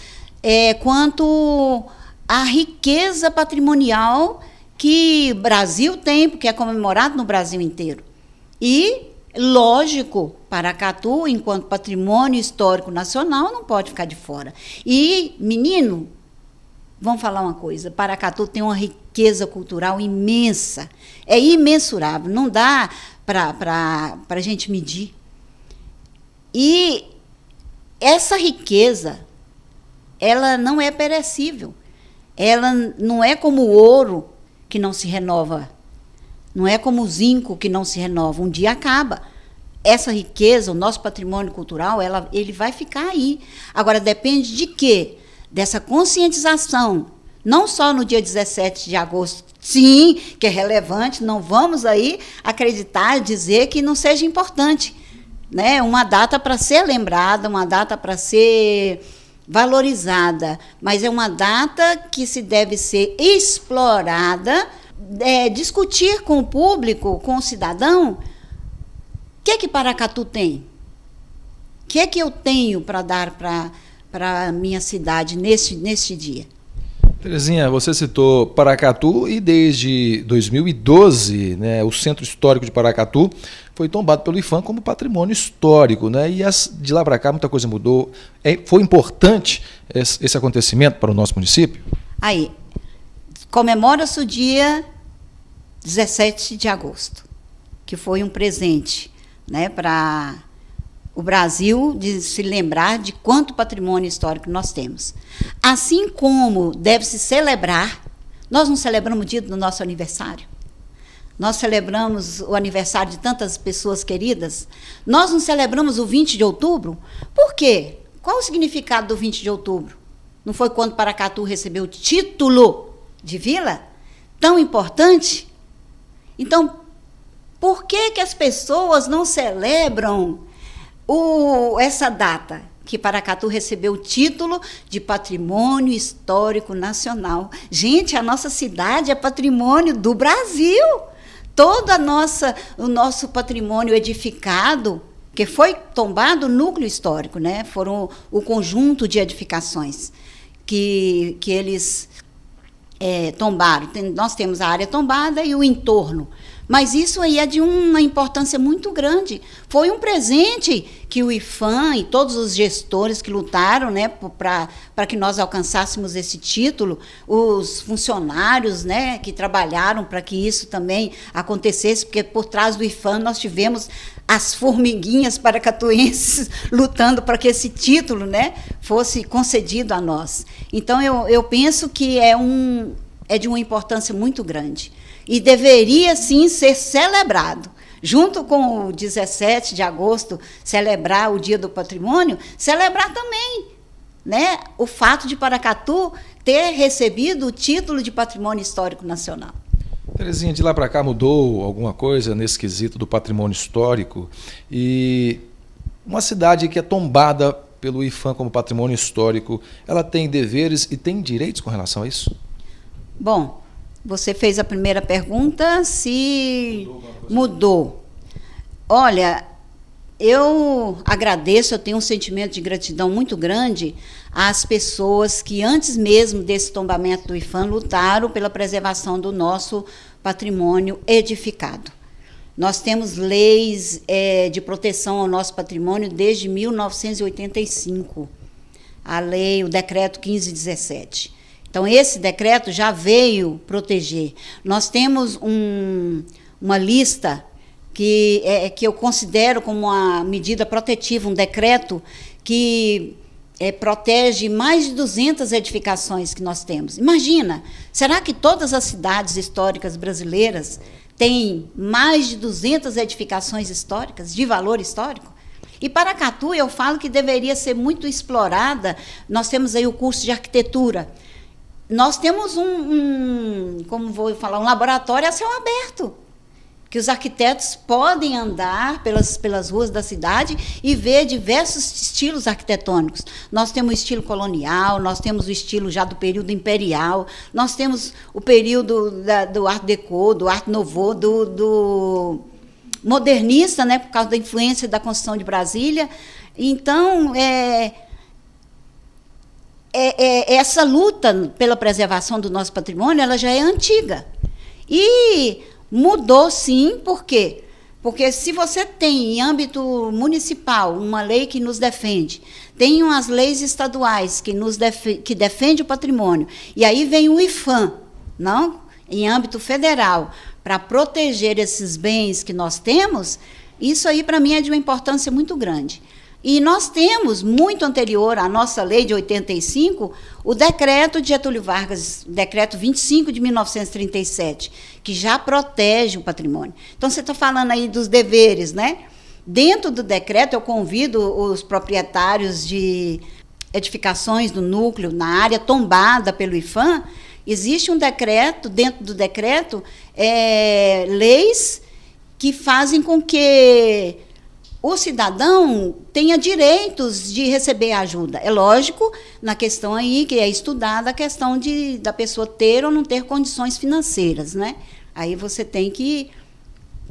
quanto à riqueza patrimonial que o Brasil tem, porque é comemorado no Brasil inteiro. E, lógico, Paracatu, enquanto patrimônio histórico nacional, não pode ficar de fora. E, menino, vamos falar uma coisa, Paracatu tem uma riqueza cultural imensa, é imensurável, não dá para a gente medir. E essa riqueza, ela não é perecível. Ela não é como o ouro que não se renova. Não é como o zinco que não se renova. Um dia acaba. Essa riqueza, o nosso patrimônio cultural, ele vai ficar aí. Agora, depende de quê? Dessa conscientização. Não só no dia 17 de agosto, sim, que é relevante, não vamos aí acreditar, dizer que não seja importante. Né? Uma data para ser lembrada, uma data para ser valorizada, mas é uma data que se deve ser explorada, discutir com o público, com o cidadão, o que Paracatu tem? O que eu tenho para dar para a minha cidade neste dia? Terezinha, você citou Paracatu e desde 2012, né, o Centro Histórico de Paracatu foi tombado pelo IPHAN como patrimônio histórico, né, e de lá para cá muita coisa mudou. Foi importante esse acontecimento para o nosso município? Aí, comemora-se o dia 17 de agosto, que foi um presente, né, para o Brasil, de se lembrar de quanto patrimônio histórico nós temos. Assim como deve-se celebrar, nós não celebramos o dia do nosso aniversário, nós celebramos o aniversário de tantas pessoas queridas, nós não celebramos o 20 de outubro, por quê? Qual o significado do 20 de outubro? Não foi quando Paracatu recebeu o título de vila? Tão importante? Então, por que as pessoas não celebram essa data que Paracatu recebeu o título de Patrimônio Histórico Nacional? Gente, a nossa cidade é patrimônio do Brasil. Todo o nosso patrimônio edificado, que foi tombado o núcleo histórico, né? Foram o conjunto de edificações que eles tombaram. Nós temos a área tombada e o entorno. Mas isso aí é de uma importância muito grande. Foi um presente que o IPHAN e todos os gestores que lutaram, né, para que nós alcançássemos esse título, os funcionários, né, que trabalharam para que isso também acontecesse, porque por trás do IPHAN nós tivemos as formiguinhas paracatuenses lutando para que esse título, né, fosse concedido a nós. Então, eu penso que é de uma importância muito grande. E deveria, sim, ser celebrado. Junto com o 17 de agosto, celebrar o Dia do Patrimônio, celebrar também, né, o fato de Paracatu ter recebido o título de Patrimônio Histórico Nacional. Terezinha, de lá para cá mudou alguma coisa nesse quesito do patrimônio histórico? E uma cidade que é tombada pelo IPHAN como patrimônio histórico, ela tem deveres e tem direitos com relação a isso? Bom, você fez a primeira pergunta, se mudou. Olha, eu agradeço, eu tenho um sentimento de gratidão muito grande às pessoas que, antes mesmo desse tombamento do IPHAN, lutaram pela preservação do nosso patrimônio edificado. Nós temos leis de proteção ao nosso patrimônio desde 1985, o decreto 1517. Então, esse decreto já veio proteger. Nós temos uma lista que eu considero como uma medida protetiva, um decreto que protege mais de 200 edificações que nós temos. Imagina, será que todas as cidades históricas brasileiras têm mais de 200 edificações históricas, de valor histórico? E Paracatu, eu falo que deveria ser muito explorada. Nós temos aí o curso de arquitetura. Nós temos um laboratório a céu aberto, que os arquitetos podem andar pelas ruas da cidade e ver diversos estilos arquitetônicos. Nós temos o estilo colonial, nós temos o estilo já do período imperial, nós temos o período do Art Deco, do Art Nouveau, do modernista, né, por causa da influência da construção de Brasília. Então, essa luta pela preservação do nosso patrimônio, ela já é antiga. E mudou, sim, por quê? Porque se você tem, em âmbito municipal, uma lei que nos defende, tem umas leis estaduais que defendem o patrimônio, e aí vem o IPHAN, não? Em âmbito federal, para proteger esses bens que nós temos, isso aí, para mim, é de uma importância muito grande. E nós temos, muito anterior à nossa lei de 85, o decreto de Getúlio Vargas, decreto 25 de 1937, que já protege o patrimônio. Então, você está falando aí dos deveres, né? Dentro do decreto, eu convido os proprietários de edificações do núcleo, na área tombada pelo IPHAN, existe um decreto, dentro do decreto, leis que fazem com que o cidadão tenha direitos de receber ajuda. É lógico, na questão aí, que é estudada a questão da pessoa ter ou não ter condições financeiras, né? Aí você tem que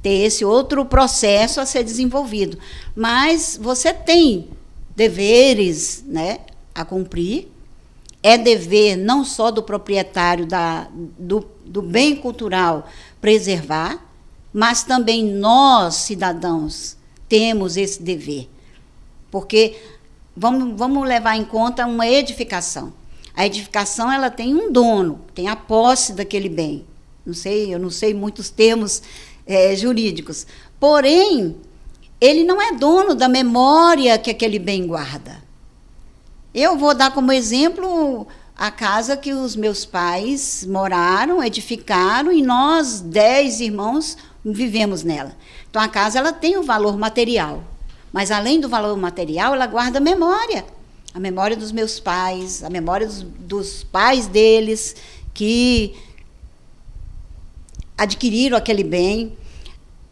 ter esse outro processo a ser desenvolvido. Mas você tem deveres, né, a cumprir. É dever não só do proprietário do bem cultural preservar, mas também nós, cidadãos, temos esse dever. Porque vamos levar em conta uma edificação. A edificação, ela tem um dono, tem a posse daquele bem. Eu não sei muitos termos jurídicos. Porém, ele não é dono da memória que aquele bem guarda. Eu vou dar como exemplo a casa que os meus pais moraram, edificaram, e nós, 10 irmãos, vivemos nela. Então, a casa, ela tem um valor material, mas, além do valor material, ela guarda a memória dos meus pais, a memória dos pais deles, que adquiriram aquele bem,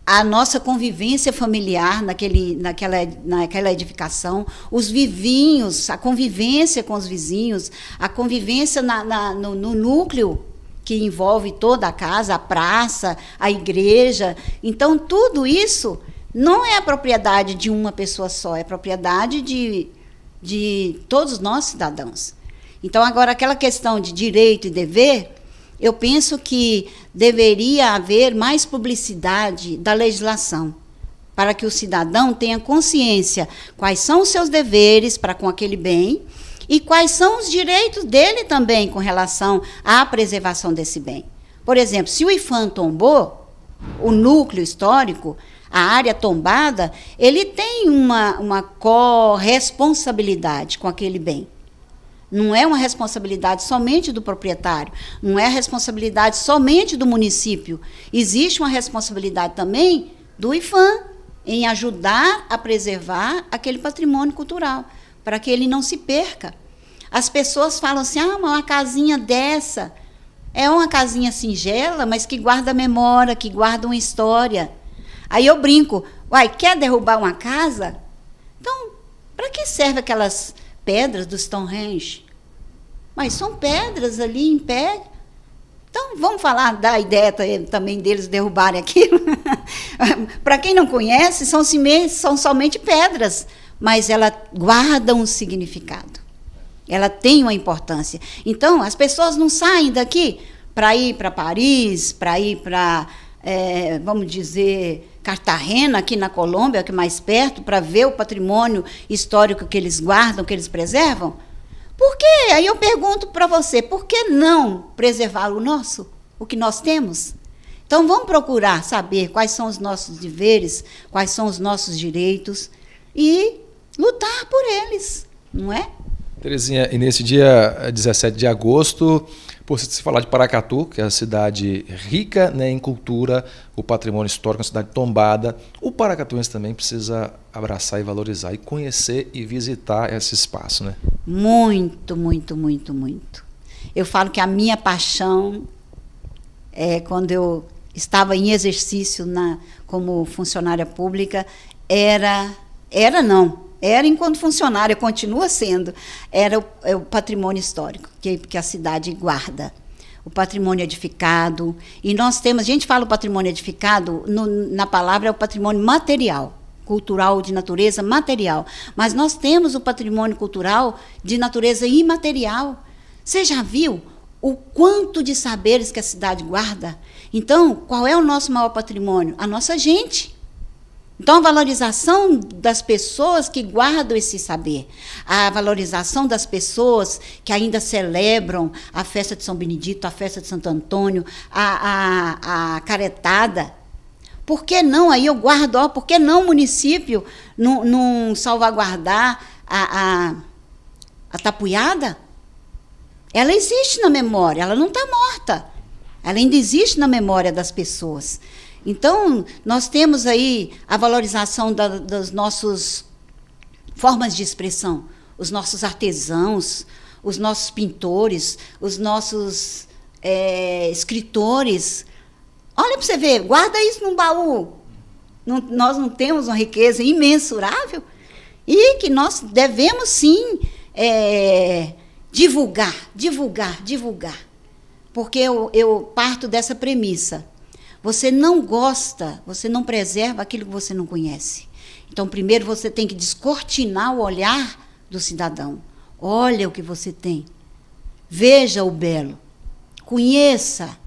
a nossa convivência familiar naquela edificação, os vizinhos, a convivência com os vizinhos, a convivência no núcleo, que envolve toda a casa, a praça, a igreja. Então, tudo isso não é a propriedade de uma pessoa só, é propriedade de todos nós, cidadãos. Então, agora, aquela questão de direito e dever, eu penso que deveria haver mais publicidade da legislação, para que o cidadão tenha consciência quais são os seus deveres para com aquele bem e quais são os direitos dele também com relação à preservação desse bem. Por exemplo, se o IPHAN tombou, o núcleo histórico, a área tombada, ele tem uma corresponsabilidade com aquele bem. Não é uma responsabilidade somente do proprietário, não é a responsabilidade somente do município. Existe uma responsabilidade também do IPHAN em ajudar a preservar aquele patrimônio cultural, para que ele não se perca. As pessoas falam assim, uma casinha dessa é uma casinha singela, mas que guarda memória, que guarda uma história. Aí eu brinco, quer derrubar uma casa? Então, para que serve aquelas pedras do Stonehenge? Mas são pedras ali em pé. Então, vamos falar da ideia também deles derrubarem aquilo? Para quem não conhece, são somente pedras, mas ela guarda um significado. Ela tem uma importância. Então, as pessoas não saem daqui para ir para Paris, para ir para, vamos dizer, Cartagena, aqui na Colômbia, que é mais perto, para ver o patrimônio histórico que eles guardam, que eles preservam. Por quê? Aí eu pergunto para você, por que não preservar o nosso, o que nós temos? Então, vamos procurar saber quais são os nossos deveres, quais são os nossos direitos e lutar por eles, não é? Terezinha, e nesse dia 17 de agosto, por se falar de Paracatu, que é uma cidade rica, né, em cultura, o patrimônio histórico, uma cidade tombada, o paracatuense também precisa abraçar e valorizar, e conhecer e visitar esse espaço, né? Muito, muito, muito, muito. Eu falo que a minha paixão, quando eu estava em exercício como funcionária pública, era enquanto funcionária, continua sendo, era o patrimônio histórico que a cidade guarda, o patrimônio edificado. E nós temos, a gente fala o patrimônio edificado, na palavra é o patrimônio material, cultural de natureza material, mas nós temos o patrimônio cultural de natureza imaterial. Você já viu o quanto de saberes que a cidade guarda? Então, qual é o nosso maior patrimônio? A nossa gente. Então, a valorização das pessoas que guardam esse saber, a valorização das pessoas que ainda celebram a festa de São Benedito, a festa de Santo Antônio, a caretada. Por que não? Aí eu guardo, por que não o município não salvaguardar a tapuiada? Ela existe na memória, ela não está morta. Ela ainda existe na memória das pessoas. Então, nós temos aí a valorização das nossas formas de expressão, os nossos artesãos, os nossos pintores, os nossos escritores. Olha para você ver, guarda isso num baú. Nós não temos uma riqueza imensurável e que nós devemos, sim, divulgar. Porque eu parto dessa premissa. Você não gosta, você não preserva aquilo que você não conhece. Então, primeiro você tem que descortinar o olhar do cidadão. Olha o que você tem. Veja o belo. Conheça.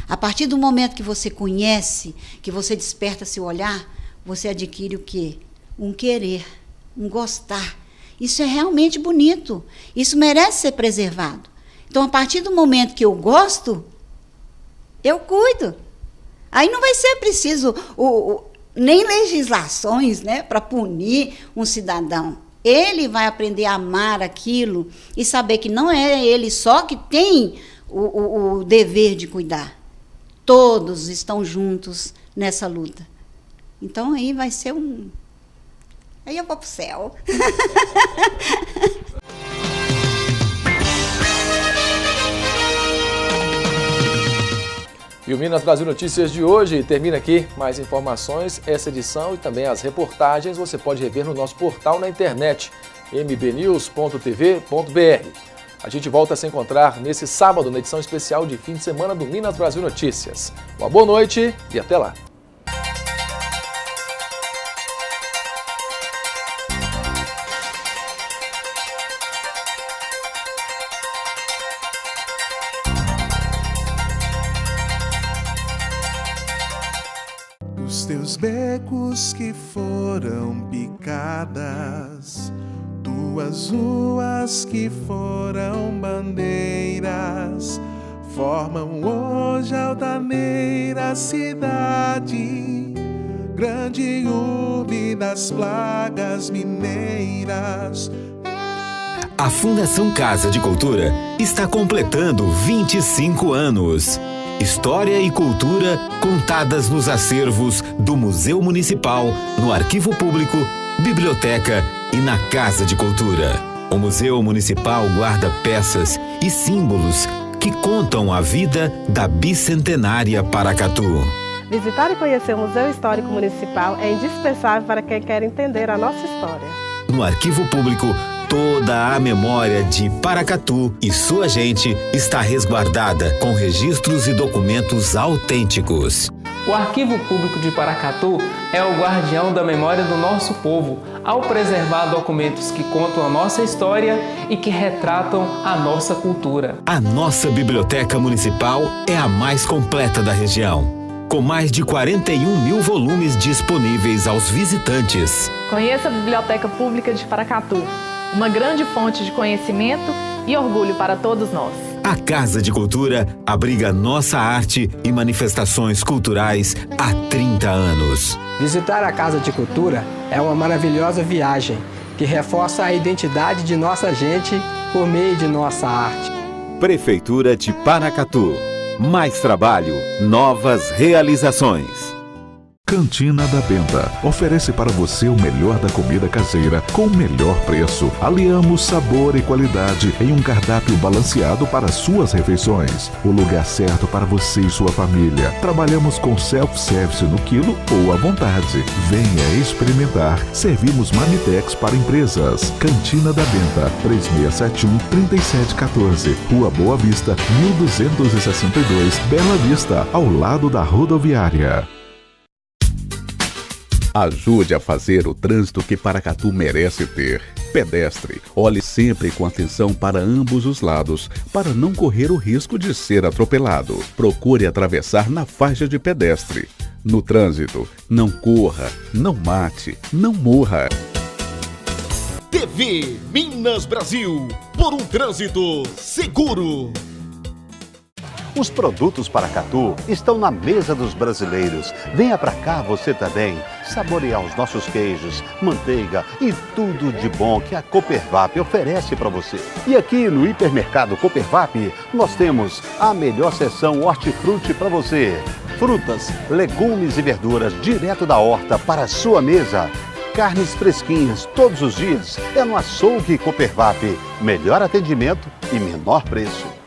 A partir do momento que você conhece, que você desperta seu olhar, você adquire o quê? Um querer, um gostar. Isso é realmente bonito. Isso merece ser preservado. Então, a partir do momento que eu gosto, eu cuido. Aí não vai ser preciso nem legislações, né, para punir um cidadão. Ele vai aprender a amar aquilo e saber que não é ele só que tem o dever de cuidar. Todos estão juntos nessa luta. Então, aí vai ser Aí eu vou para o céu. E o Minas Brasil Notícias de hoje termina aqui. Mais informações, essa edição e também as reportagens você pode rever no nosso portal na internet, mbnews.tv.br. A gente volta a se encontrar nesse sábado, na edição especial de fim de semana do Minas Brasil Notícias. Uma boa noite e até lá. Os teus becos que foram picadas, tuas ruas que foram bandeiras, formam hoje a altaneira cidade, grande urbe das plagas mineiras. A Fundação Casa de Cultura está completando 25 anos. História e cultura contadas nos acervos do Museu Municipal, no Arquivo Público, Biblioteca e na Casa de Cultura. O Museu Municipal guarda peças e símbolos que contam a vida da bicentenária Paracatu. Visitar e conhecer o Museu Histórico Municipal é indispensável para quem quer entender a nossa história. No Arquivo Público, toda a memória de Paracatu e sua gente está resguardada com registros e documentos autênticos. O Arquivo Público de Paracatu é o guardião da memória do nosso povo, ao preservar documentos que contam a nossa história e que retratam a nossa cultura. A nossa Biblioteca Municipal é a mais completa da região, com mais de 41 mil volumes disponíveis aos visitantes. Conheça a Biblioteca Pública de Paracatu, uma grande fonte de conhecimento e orgulho para todos nós. A Casa de Cultura abriga nossa arte e manifestações culturais há 30 anos. Visitar a Casa de Cultura é uma maravilhosa viagem que reforça a identidade de nossa gente por meio de nossa arte. Prefeitura de Paracatu. Mais trabalho, novas realizações. Cantina da Benta oferece para você o melhor da comida caseira com o melhor preço. Aliamos sabor e qualidade em um cardápio balanceado para suas refeições. O lugar certo para você e sua família. Trabalhamos com self-service no quilo ou à vontade. Venha experimentar. Servimos marmitex para empresas. Cantina da Benta, 3671-3714. Rua Boa Vista, 1262, Bela Vista, ao lado da rodoviária. Ajude a fazer o trânsito que Paracatu merece ter. Pedestre, olhe sempre com atenção para ambos os lados, para não correr o risco de ser atropelado. Procure atravessar na faixa de pedestre. No trânsito, não corra, não mate, não morra. TV Minas Brasil, por um trânsito seguro. Os produtos Paracatu estão na mesa dos brasileiros. Venha pra cá você também, saborear os nossos queijos, manteiga e tudo de bom que a Copervap oferece para você. E aqui no Hipermercado Copervap, nós temos a melhor seção hortifruti para você. Frutas, legumes e verduras direto da horta para a sua mesa. Carnes fresquinhas todos os dias. É no Açougue Copervap. Melhor atendimento e menor preço.